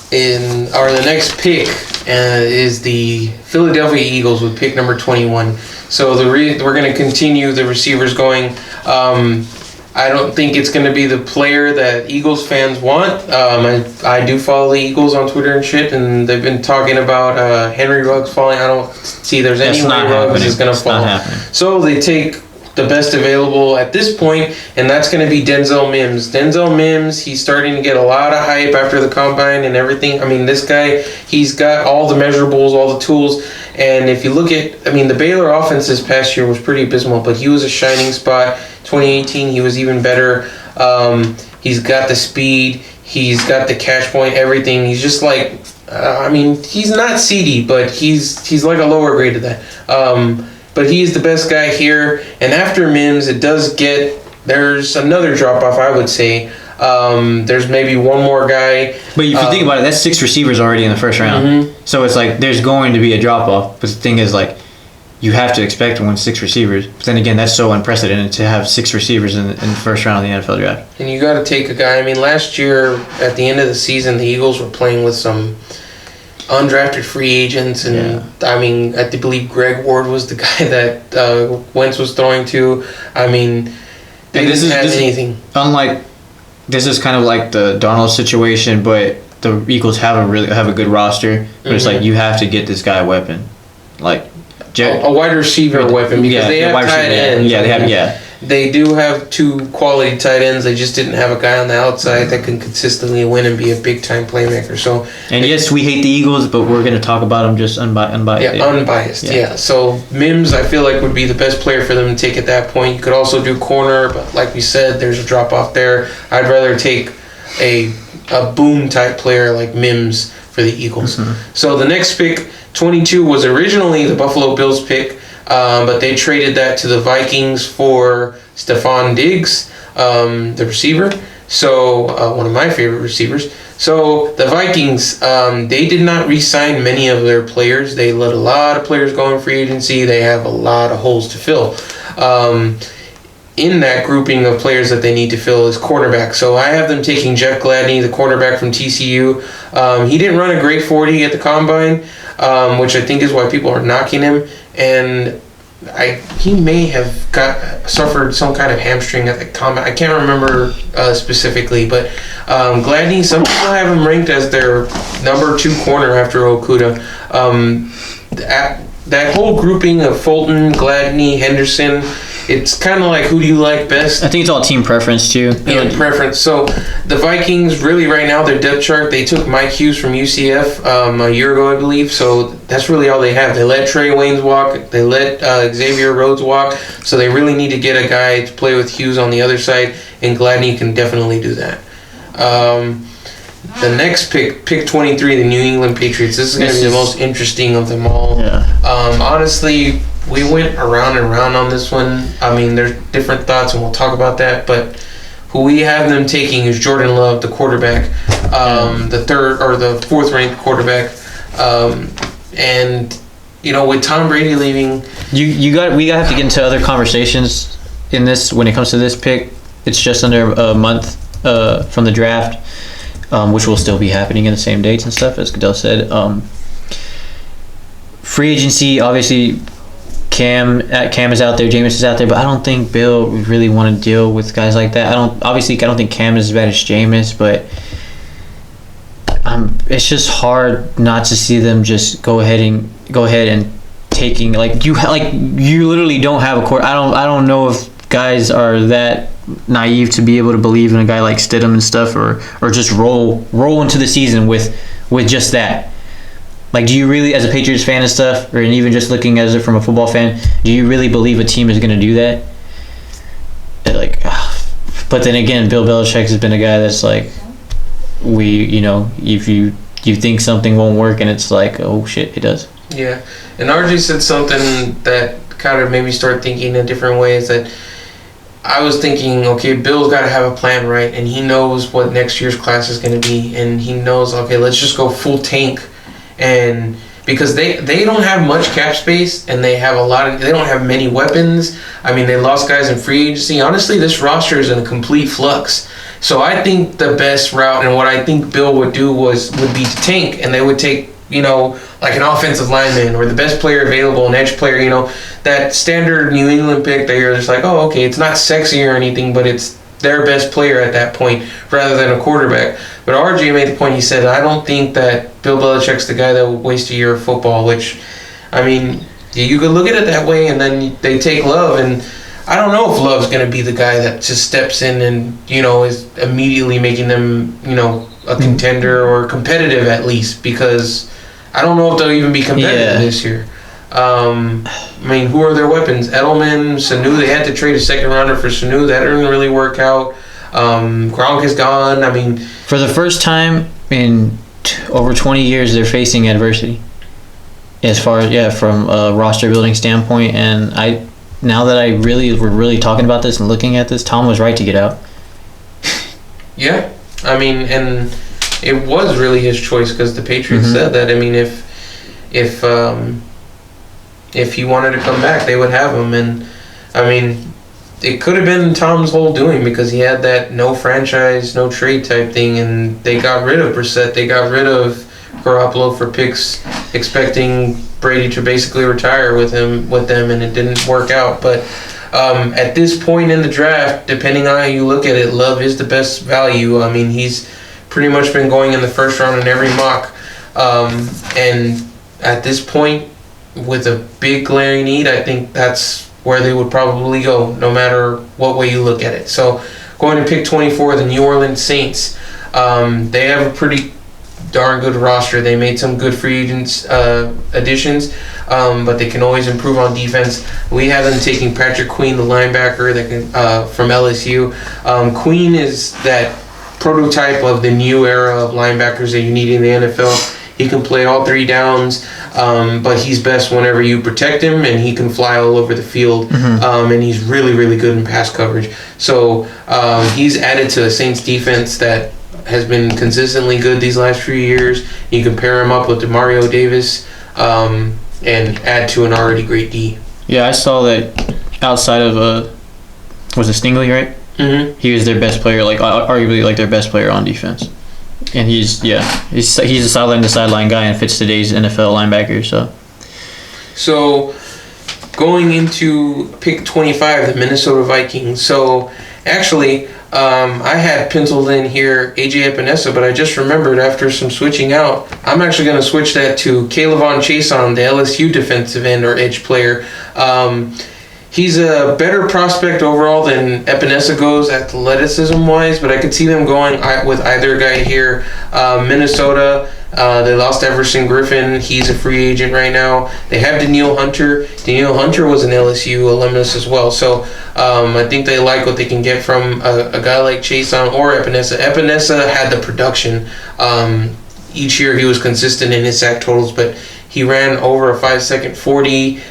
the next pick is the Philadelphia Eagles with pick number 21. So we're going to continue the receivers going. I don't think it's going to be the player that Eagles fans want. I do follow the Eagles on Twitter and shit, and they've been talking about Henry Ruggs falling. I don't see there's any way Ruggs is going to fall. So they take the best available at this point, and that's going to be Denzel Mims. Denzel Mims, he's starting to get a lot of hype after the combine and everything. This guy, he's got all the measurables, all the tools. And if you look at, the Baylor offense this past year was pretty abysmal, but he was a shining spot. 2018, he was even better. He's got the speed. He's got the catch point, everything. He's just like, he's not CeeDee, but he's like a lower grade of that. But he's the best guy here. And after Mims, there's another drop-off, I would say. There's maybe one more guy. But if you think about it, that's 6 receivers already in the first round. Mm-hmm. So it's like there's going to be a drop-off. But the thing is, like, you have to expect to win 6 receivers. But then again, that's so unprecedented to have 6 receivers in the first round of the NFL draft. And you got to take a guy. Last year, at the end of the season, the Eagles were playing with some undrafted free agents, and I believe Greg Ward was the guy that Wentz was throwing to. They didn't have anything. This is kind of like the Darnold situation, but the Eagles have a good roster. But it's like you have to get this guy a weapon, like a wide receiver weapon, because they have tight ends. They do have 2 quality tight ends. They just didn't have a guy on the outside that can consistently win and be a big-time playmaker. So, yes, we hate the Eagles, but we're going to talk about them just unbiased. Yeah, unbiased, yeah. So Mims, I feel like, would be the best player for them to take at that point. You could also do corner, but like we said, there's a drop-off there. I'd rather take a boom-type player like Mims for the Eagles. Mm-hmm. So the next pick, 22, was originally the Buffalo Bills pick. But they traded that to the Vikings for Stephon Diggs, the receiver. So one of my favorite receivers. So the Vikings, they did not re-sign many of their players. They let a lot of players go in free agency. They have a lot of holes to fill. In that grouping of players that they need to fill is cornerback. So I have them taking Jeff Gladney, the cornerback from TCU. He didn't run a great 40 at the combine, which I think is why people are knocking him. And he may have suffered some kind of hamstring at the combine. I can't remember specifically, but Gladney, some people have him ranked as their number 2 corner after Okudah. That whole grouping of Fulton, Gladney, Henderson, it's kind of like, who do you like best? I think it's all team preference too. Yeah, preference. So the Vikings, really right now, their depth chart, they took Mike Hughes from UCF a year ago, I believe. So that's really all they have. They let Trey Waynes walk. They let Xavier Rhodes walk. So they really need to get a guy to play with Hughes on the other side, and Gladney can definitely do that. The next pick 23, the New England Patriots. This is going to be the most interesting of them all. Yeah. Honestly, we went around and around on this one. There's different thoughts, and we'll talk about that. But who we have them taking is Jordan Love, the quarterback, the 3rd or the 4th ranked quarterback. And with Tom Brady leaving, we have to get into other conversations in this when it comes to this pick. It's just under a month from the draft, which will still be happening in the same dates and stuff, as Goodell said. free agency, obviously, Cam is out there, Jameis is out there, but I don't think Bill would really want to deal with guys like that. I don't think Cam is as bad as Jameis, but it's just hard not to see them just go ahead and taking you literally don't have a court. I don't know if guys are that naive to be able to believe in a guy like Stidham and stuff, or just roll into the season with just that. Like, do you really, as a Patriots fan and stuff, or even just looking at it from a football fan, do you really believe a team is going to do that? But then again, Bill Belichick has been a guy that's like, if you think something won't work, and it's like, oh shit, it does. Yeah, and RJ said something that kind of made me start thinking in different ways. That I was thinking, okay, Bill's got to have a plan, right? And he knows what next year's class is going to be, and he knows, okay, let's just go full tank. And because they don't have much cap space, and they don't have many weapons. I mean, they lost guys in free agency. Honestly, this roster is in a complete flux. So I think the best route, and what I think Bill would do would be to tank, and they would take, like an offensive lineman or the best player available, an edge player, that standard New England pick that you're just like, oh, okay, it's not sexy or anything, but it's their best player at that point rather than a quarterback. But RJ made the point, he said, I don't think that Bill Belichick's the guy that will waste a year of football, which, I mean, you could look at it that way, and then they take Love, and I don't know if Love's going to be the guy that just steps in and, is immediately making them, a contender or competitive at least, because I don't know if they'll even be competitive this year. I mean, who are their weapons? Edelman, Sanu. They had to trade a second rounder for Sanu. That didn't really work out. Gronk is gone. I mean, for the first time in over 20 years, they're facing adversity. As far as from a roster building standpoint, and now that we're really talking about this and looking at this, Tom was right to get out. Yeah, I mean, and it was really his choice because the Patriots said that. I mean, if he wanted to come back, they would have him. And, I mean, it could have been Tom's whole doing because he had that no franchise, no trade type thing, and they got rid of Brissett. They got rid of Garoppolo for picks, expecting Brady to basically retire with them, and it didn't work out. But at this point in the draft, depending on how you look at it, Love is the best value. I mean, he's pretty much been going in the first round in every mock. And at this point, with a big glaring need, I think that's where they would probably go, no matter what way you look at it. So, going to pick 24, the New Orleans Saints. They have a pretty darn good roster. They made some good free agents additions, but they can always improve on defense. We have them taking Patrick Queen, the linebacker that can from LSU. Queen is that prototype of the new era of linebackers that you need in the NFL. He can play all three downs, but he's best whenever you protect him, and he can fly all over the field, and he's really, really good in pass coverage. So he's added to a Saints defense that has been consistently good these last few years. You can pair him up with Demario Davis and add to an already great D. Yeah, I saw that outside of, was it Stingley, right? Mm-hmm. He was their best player, arguably their best player on defense. And he's a sideline to sideline guy and fits today's NFL linebacker. So going into pick 25, the Minnesota Vikings. So actually, I had penciled in here AJ Epinesa, but I just remembered after some switching out, I'm actually going to switch that to Kayvon Chaisson, the LSU defensive end or edge player. He's a better prospect overall than Epinesa goes athleticism-wise, but I could see them going with either guy here. Minnesota, they lost Everson Griffin. He's a free agent right now. They have Danielle Hunter. Danielle Hunter was an LSU alumnus as well. So I think they like what they can get from a guy like Chaisson or Epinesa. Epinesa had the production. Each year he was consistent in his sack totals, but he ran over a 5-second 40 in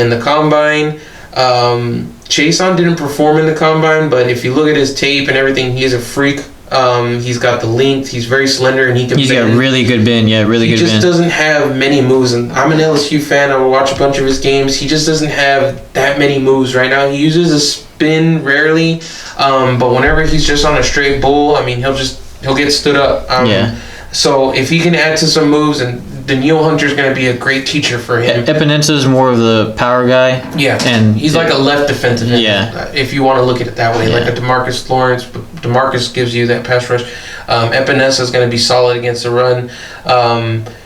the combine. Chaisson didn't perform in the combine, but if you look at his tape and everything, he is a freak. He's got the length. He's very slender, and he's got really good bend. Yeah, really good bend. He just doesn't have many moves, and I'm an LSU fan. I will watch a bunch of his games. He just doesn't have that many moves right now. He uses a spin rarely, but whenever he's just on a straight bull, I mean, he'll get stood up. So if he can add to some moves, and Daniil Hunter's going to be a great teacher for him. Epinensa's more of the power guy. Yeah, and he's like a left defensive end. Yeah, if you want to look at it that way, like a DeMarcus Lawrence. DeMarcus gives you that pass rush. Epinesa is going to be solid against the run.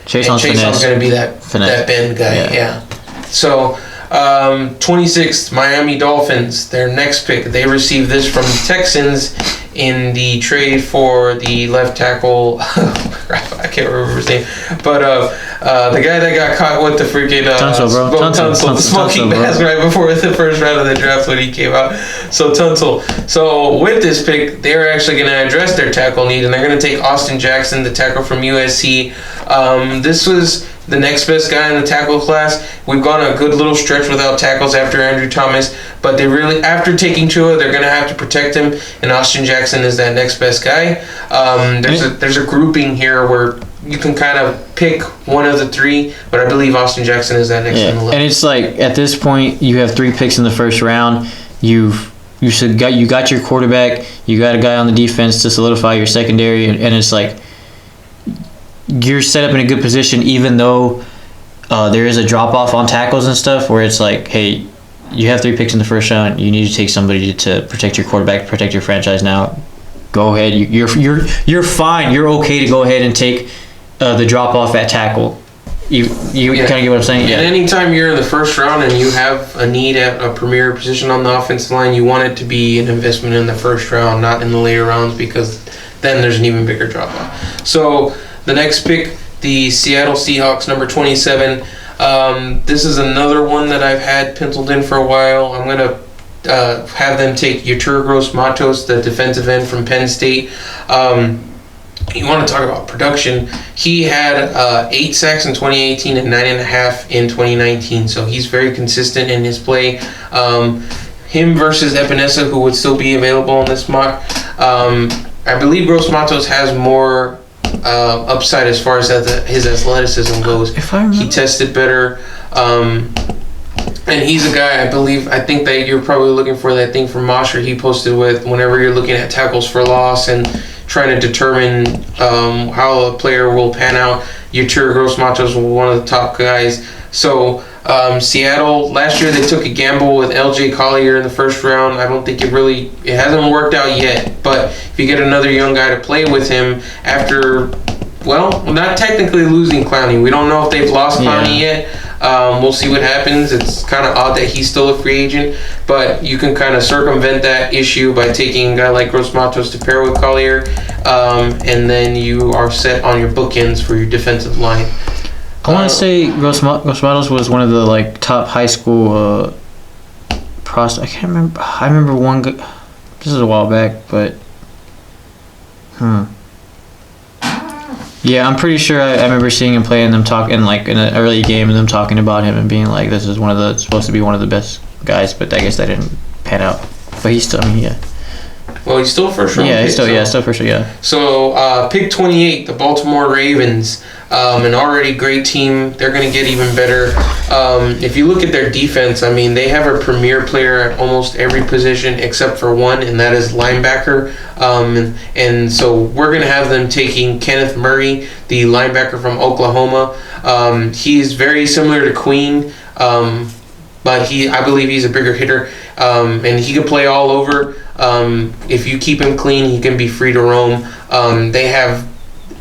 Chase's going to be that bend guy. Yeah. So 26th, Miami Dolphins. Their next pick. They received this from the Texans in the trade for the left tackle. I can't remember his name, but the guy that got caught with the freaking Tunsil, the smoking mask right before the first round of the draft when he came out. So Tunsil. So with this pick, they're actually going to address their tackle need, and they're going to take Austin Jackson, the tackle from USC. This was the next best guy in the tackle class. We've gone a good little stretch without tackles after Andrew Thomas, but they really, after taking Tua, they're going to have to protect him, and Austin Jackson is that next best guy. There's a grouping here where you can kind of pick one of the three, but I believe Austin Jackson is that next on the list. And it's like, at this point, you have 3 picks in the first round. You got your quarterback, you got a guy on the defense to solidify your secondary, and it's like, you're set up in a good position, even though there is a drop-off on tackles and stuff, where it's like, hey, you have 3 picks in the first round. You need to take somebody to protect your quarterback, protect your franchise now. Go ahead. You're fine. You're okay to go ahead and take the drop-off at tackle. You kind of get what I'm saying? Yeah. And anytime you're in the first round and you have a need at a premier position on the offensive line, you want it to be an investment in the first round, not in the later rounds, because then there's an even bigger drop-off. So the next pick, the Seattle Seahawks, number 27. This is another one that I've had penciled in for a while. I'm going to have them take Yetur Gross-Matos, the defensive end from Penn State. You want to talk about production. He had 8 sacks in 2018 and 9.5 in 2019, so he's very consistent in his play. Him versus Epinesa, who would still be available in this mock. I believe Gross-Matos has more upside as far as his athleticism goes. He tested better, and he's a guy I think that you're probably looking for that thing from Mosher he posted with whenever you're looking at tackles for loss and trying to determine how a player will pan out. Yetur Gross-Matos was one of the top guys. So Seattle, last year they took a gamble with LJ Collier in the first round. I don't think it hasn't worked out yet, but if you get another young guy to play with him after, well, not technically losing Clowney. We don't know if they've lost Clowney yet. We'll see what happens. It's kind of odd that he's still a free agent, but you can kind of circumvent that issue by taking a guy like Gross-Matos to pair with Collier, and then you are set on your bookends for your defensive line. I want to say Gross-Matos was one of the top high school prospects. I can't remember. I remember one. This is a while back, but yeah, I'm pretty sure I remember seeing him play and them talking in an early game and them talking about him and being like, this is supposed to be one of the best guys, but I guess that didn't pan out. But he's still, Well, he's still first round. Yeah, he's still first round. Yeah. So pick 28, the Baltimore Ravens, an already great team. They're going to get even better. If you look at their defense, they have a premier player at almost every position except for one, and that is linebacker. And so we're going to have them taking Kenneth Murray, the linebacker from Oklahoma. He's very similar to Queen, but I believe he's a bigger hitter, and he can play all over. If you keep him clean, he can be free to roam. They have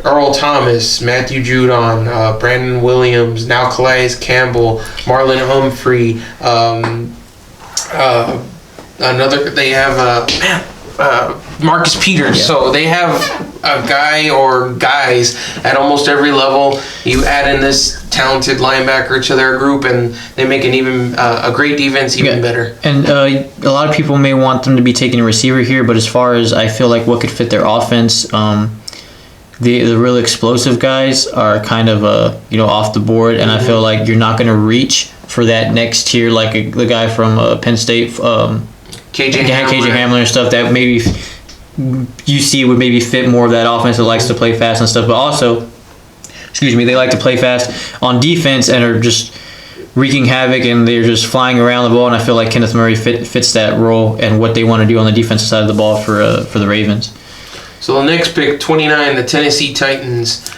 Earl Thomas, Matthew Judon, Brandon Williams, now Calais Campbell, Marlon Humphrey. They have Marcus Peters. Yeah. So they have a guy or guys at almost every level. You add in this talented linebacker to their group, and they make a great defense even better. And a lot of people may want them to be taking a receiver here, but as far as I feel like what could fit their offense, the real explosive guys are kind of off the board, and I feel like you're not going to reach for that next tier like the guy from Penn State, KJ Hamler and stuff that maybe you see would maybe fit more of that offense that likes to play fast and stuff, but also, they like to play fast on defense and are just wreaking havoc, and they're just flying around the ball, and I feel like Kenneth Murray fits that role and what they want to do on the defensive side of the ball for the Ravens. So the next pick, 29, the Tennessee Titans.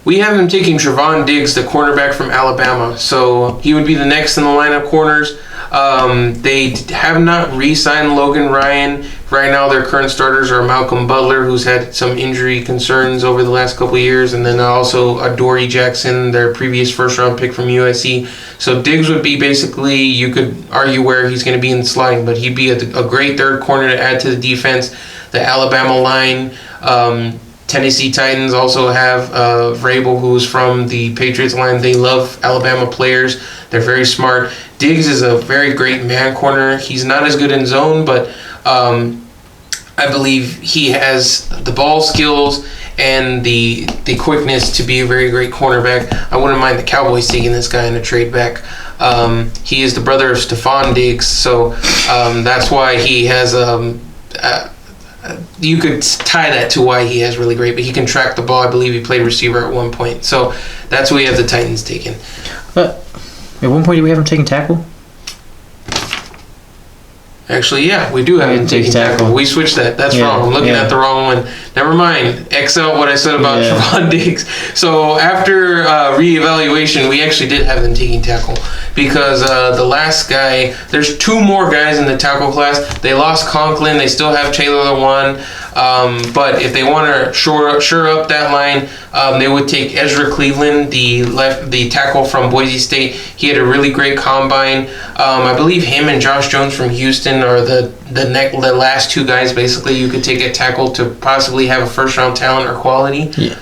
we have them taking Trevon Diggs, the cornerback from Alabama. So he would be the next in the lineup corners. They have not re-signed Logan Ryan. Right now, their current starters are Malcolm Butler, who's had some injury concerns over the last couple of years, and then also Adoree Jackson, their previous first-round pick from USC. So Diggs would be basically, you could argue where he's going to be in the sliding, but he'd be a great third corner to add to the defense. The Alabama line, Tennessee Titans also have Vrabel, who's from the Patriots line. They love Alabama players. They're very smart. Diggs is a very great man corner. He's not as good in zone, but I believe he has the ball skills and the quickness to be a very great cornerback. I wouldn't mind the Cowboys taking this guy in a trade back. He is the brother of Stephon Diggs, so that's why he has you could tie that to why he has really great, but he can track the ball. I believe he played receiver at one point. So that's where we have the Titans taken. But at one point, did we have him taking tackle? Actually, yeah, we do have him taking tackle. We switched that. That's wrong. I'm looking at the wrong one. Never mind. X out what I said about Trevon Diggs. So after reevaluation, we actually did have them taking tackle because the last guy, there's two more guys in the tackle class. They lost Conklin. They still have Taylor Lewan. But if they want to shore up that line, they would take Ezra Cleveland, the tackle from Boise State. He had a really great combine. I believe him and Josh Jones from Houston are the last two guys basically you could take at tackle to possibly have a first round talent or quality. Yeah.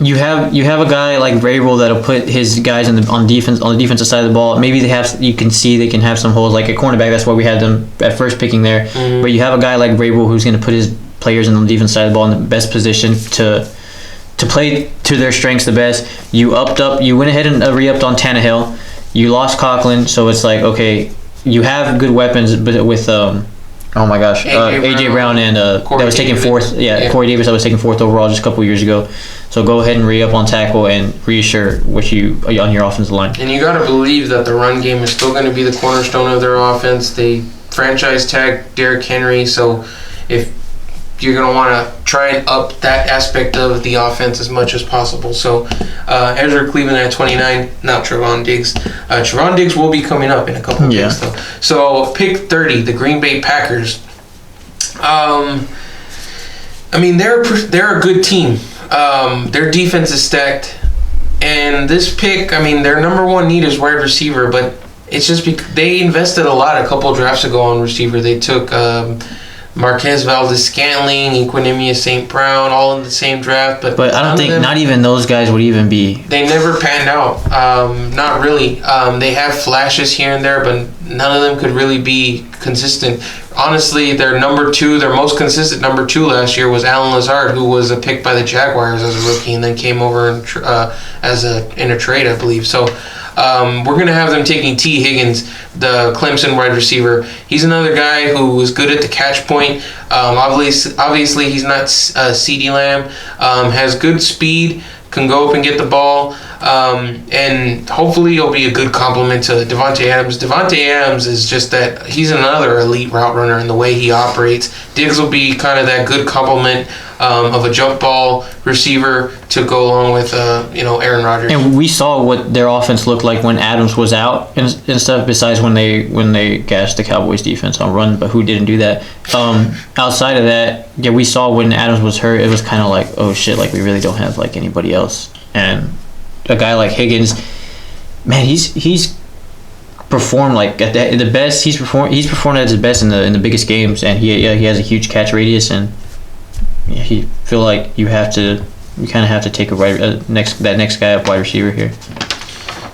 You have a guy like Vrabel that'll put his guys on the defensive side of the ball. Maybe they can have some holes like a cornerback. That's why we had them at first picking there. Mm-hmm. But you have a guy like Vrabel who's going to put his players on the defense side of the ball in the best position to play to their strengths the best. You went ahead and re-upped on Tannehill. You lost Conklin, so it's like, okay, you have good weapons, but with AJ Brown and that was taken fourth. Yeah, Corey Davis that was taken fourth overall just a couple years ago. So go ahead and re-up on tackle and reassure what you on your offensive line. And you got to believe that the run game is still going to be the cornerstone of their offense. They franchise tag Derrick Henry, so if you're going to want to try and up that aspect of the offense as much as possible. So Ezra Cleveland at 29, not Trevon Diggs. Trevon Diggs will be coming up in a couple of picks, though. So pick 30, the Green Bay Packers. I mean, they're a good team. Their defense is stacked. And this pick, I mean, their number one need is wide receiver, but it's just because they invested a lot a couple of drafts ago on receiver. They took Marquez Valdes-Scantling, Equinemius St. Brown, all in the same draft. But I don't think not even those guys would even be. They never panned out. Not really. They have flashes here and there, but none of them could really be consistent. Honestly, their most consistent number two last year was Alan Lazard, who was a pick by the Jaguars as a rookie and then came over in a trade, I believe. So we're going to have them taking T. Higgins, the Clemson wide receiver. He's another guy who was good at the catch point. Obviously, he's not CeeDee Lamb. Has good speed, can go up and get the ball. And hopefully he'll be a good complement to Devontae Adams. Devontae Adams is just that he's another elite route runner in the way he operates. Diggs will be kind of that good complement of a jump ball receiver to go along with Aaron Rodgers. And we saw what their offense looked like when Adams was out and stuff. Besides when they gashed the Cowboys defense on run, but who didn't do that? Outside of that, yeah, we saw when Adams was hurt, it was kind of like, oh shit, like we really don't have like anybody else. And a guy like Higgins, man, he's performed like at the best. He's performed at his best in the biggest games, and he has a huge catch radius, and he feel like you kind of have to take that next guy up wide receiver here.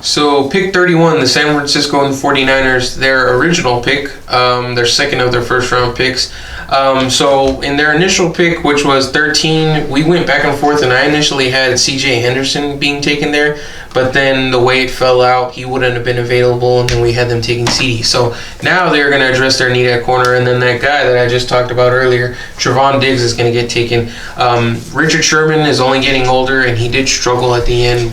So pick 31, the San Francisco 49ers, their original pick, their second of their first round picks. So in their initial pick, which was 13, we went back and forth, and I initially had C.J. Henderson being taken there, but then the way it fell out, he wouldn't have been available, and then we had them taking C.D. So now they're going to address their need at corner, and then that guy that I just talked about earlier, Trevon Diggs, is going to get taken. Richard Sherman is only getting older, and he did struggle at the end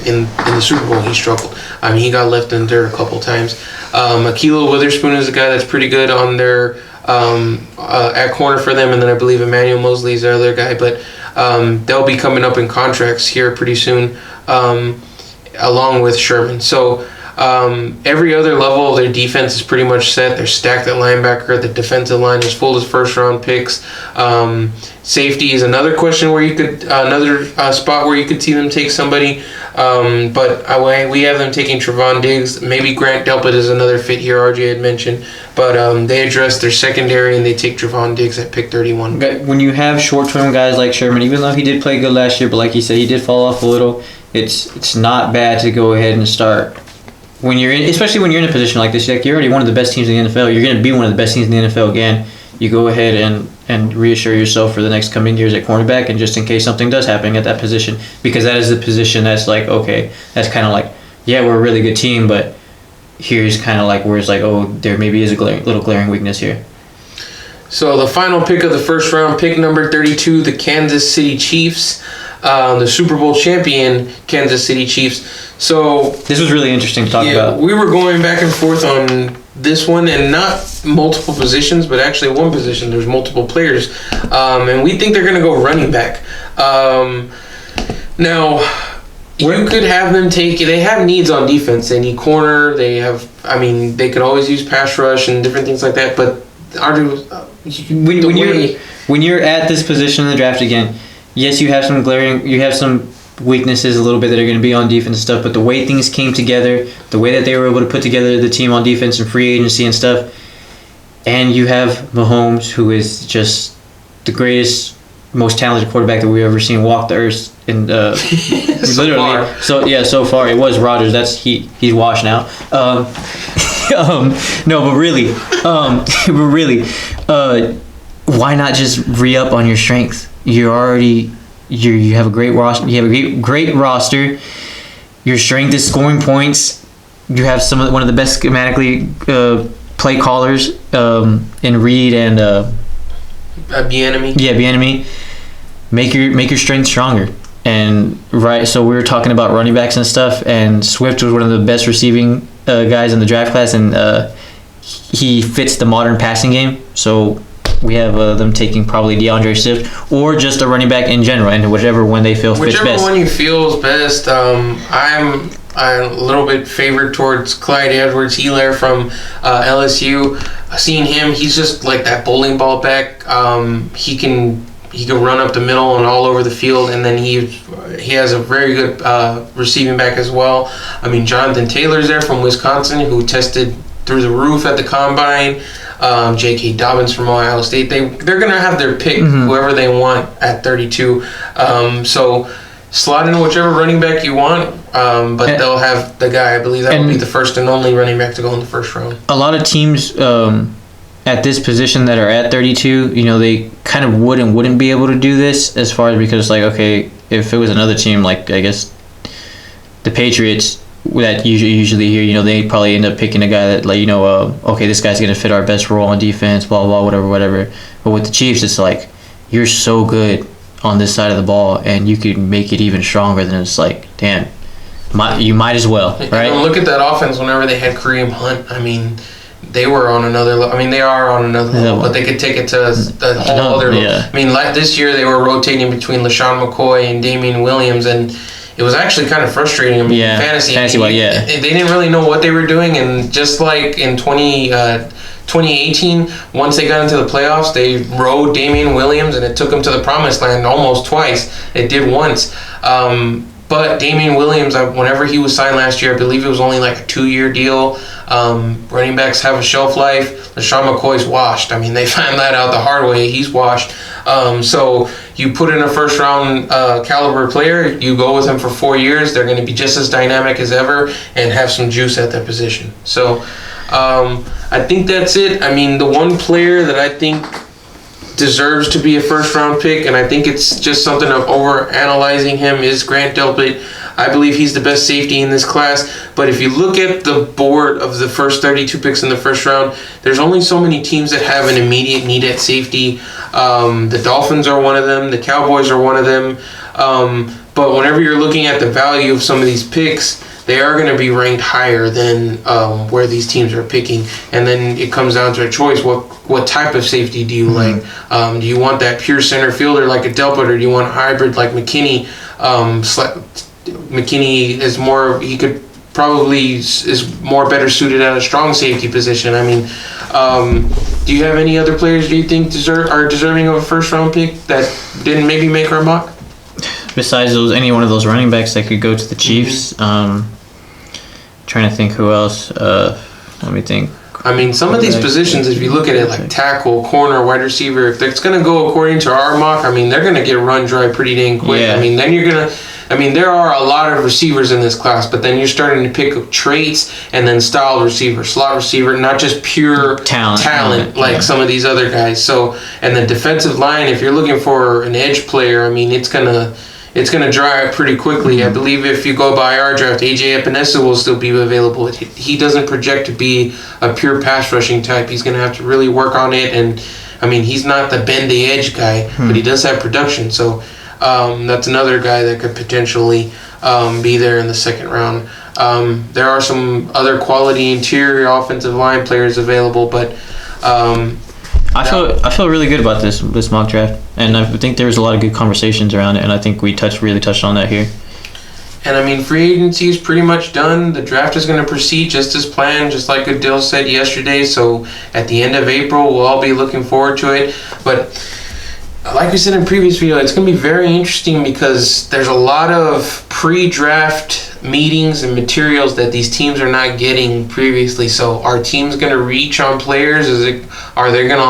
in the Super Bowl. He struggled. He got left in dirt a couple times. Ahkello Witherspoon is a guy that's pretty good on their at corner for them, and then I believe Emmanuel Mosley is the other guy. But they'll be coming up in contracts here pretty soon, along with Sherman. So every other level of their defense is pretty much set. They're stacked at linebacker. The defensive line is full of first-round picks. Safety is another question where you could another spot where you could see them take somebody. But we have them taking Trevon Diggs. Maybe Grant Delpit is another fit here. RJ had mentioned, but they address their secondary and they take Trevon Diggs at pick 31. When you have short-term guys like Sherman, even though he did play good last year, but like you said, he did fall off a little. It's not bad to go ahead and start. When you're in, especially when you're in a position like this, like you're already one of the best teams in the NFL. You're going to be one of the best teams in the NFL again. You go ahead and reassure yourself for the next coming years at cornerback, and just in case something does happen at that position, because that is the position that's like, okay, that's kind of like, yeah, we're a really good team, but here's kind of like where it's like, oh, there maybe is a little glaring weakness here. So the final pick of the first round, pick number 32, the Kansas City Chiefs, the Super Bowl champion Kansas City Chiefs. So this was really interesting to talk about. We were going back and forth on this one, and not multiple positions, but actually one position. There's multiple players, and we think they're going to go running back. Now, you could have them take. They have needs on defense. They need corner. They have. I mean, they could always use pass rush and different things like that. But when you're at this position in the draft again, yes, you have some weaknesses a little bit that are going to be on defense and stuff, but the way things came together, the way that they were able to put together the team on defense and free agency and stuff, and you have Mahomes, who is just the greatest, most talented quarterback that we've ever seen walk the earth, and so far it was Rodgers. He's washed now. No, but really, why not just re-up on your strength? You have a great roster. You have a great roster. Your strength is scoring points. You have one of the best schematically play callers in Reed and Bieniemy. Yeah, Bieniemy. Make your strength stronger. And so we were talking about running backs and stuff, and Swift was one of the best receiving guys in the draft class, and he fits the modern passing game. So we have them taking probably DeAndre Swift or just a running back in general, and whichever one they feel fits best. Whichever one you feel is best. I'm a little bit favored towards Clyde Edwards-Helaire from LSU. Seeing him, he's just like that bowling ball back. He can run up the middle and all over the field, and then he has a very good receiving back as well. I mean, Jonathan Taylor's there from Wisconsin, who tested through the roof at the combine. J.K. Dobbins from Ohio State. They're going to have their pick, whoever they want at 32. So slot in whichever running back you want, but they'll have the guy. I believe that will be the first and only running back to go in the first round. A lot of teams at this position that are at 32, they kind of wouldn't be able to do this as far as, because like, okay, if it was another team like, I guess, the Patriots, that usually here, they probably end up picking a guy that, like, okay, this guy's going to fit our best role on defense, blah, blah, whatever. But with the Chiefs, it's like, you're so good on this side of the ball, and you can make it even stronger. Than it's like, damn, you might as well, right? And look at that offense whenever they had Kareem Hunt. I mean, they were on another level. I mean, they are on another level, but they could take it to a whole other level. I mean, like this year, they were rotating between LaShawn McCoy and Damian Williams, and it was actually kind of frustrating. I mean, fantasy, they didn't really know what they were doing, and just like in 2018, once they got into the playoffs, they rode Damian Williams, and it took them to the promised land almost twice. It did once. But Damian Williams, whenever he was signed last year, I believe it was only like a 2-year deal. Running backs have a shelf life. LaShawn McCoy's washed. I mean, they found that out the hard way. He's washed. So you put in a first-round caliber player, you go with him for 4 years, they're going to be just as dynamic as ever and have some juice at that position. So I think that's it. I mean, the one player that I think deserves to be a first-round pick, and I think it's just something of over-analyzing him, is Grant Delpit. I believe he's the best safety in this class, but if you look at the board of the first 32 picks in the first round, there's only so many teams that have an immediate need at safety. The Dolphins are one of them. The Cowboys are one of them. But whenever you're looking at the value of some of these picks, they are going to be ranked higher than where these teams are picking. And then it comes down to a choice. What type of safety do you like? Do you want that pure center fielder like a Delpit, or do you want a hybrid like McKinney? McKinney is more, he could probably is more better suited at a strong safety position. I mean, do you have any other players do you think are deserving of a first round pick that didn't maybe make our mock? Besides any one of those running backs that could go to the Chiefs, trying to think who else. Let me think. I mean, some of these positions, if you look at it like tackle, corner, wide receiver, if it's going to go according to our mock, I mean, they're going to get run dry pretty dang quick. Yeah. I mean, then there are a lot of receivers in this class, but then you're starting to pick up traits and then style receiver, slot receiver, not just pure talent like some of these other guys. So, and the defensive line, if you're looking for an edge player, I mean, it's gonna dry up pretty quickly. I believe if you go by our draft, AJ Epinesa will still be available. He doesn't project to be a pure pass rushing type. He's going to have to really work on it. And, I mean, he's not the bend the edge guy, but he does have production. So that's another guy that could potentially be there in the second round. There are some other quality interior offensive line players available, but I feel really good about this mock draft, and I think there was a lot of good conversations around it, and I think we really touched on that here. And I mean, free agency is pretty much done. The draft is going to proceed just as planned, just like Adil said yesterday. So at the end of April, we'll all be looking forward to it. But like we said in previous video, it's going to be very interesting because there's a lot of pre-draft meetings and materials that these teams are not getting previously. So are teams going to reach on players? Are they going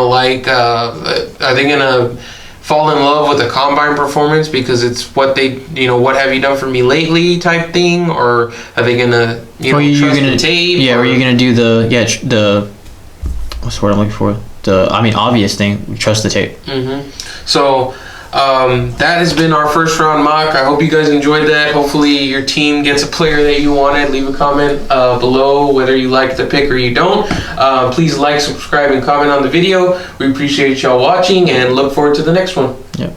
to fall in love with a combine performance because it's what what have you done for me lately type thing, or are they going to trust the tape? Yeah, or are you going to do the what's the word I'm looking for? Obvious thing, trust the tape. So that has been our first round mock. I hope you guys enjoyed that. Hopefully your team gets a player that you wanted. Leave a comment below whether you like the pick or you don't. Please like, subscribe, and comment on the video. We appreciate y'all watching and look forward to the next one. Yep.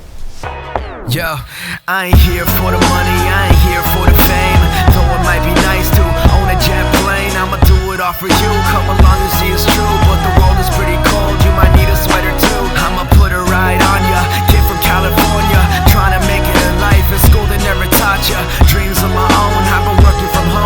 Yo, I ain't here for the money, I ain't here for the fame. Though it might be nice to own a jet plane, I'ma do it all for you. Come along and see it's true, but the world is pretty cold. You might need a sweater too. I'ma put a ride on ya. Kid from California, trying to make it in life. In school they never taught ya. Dreams of my own.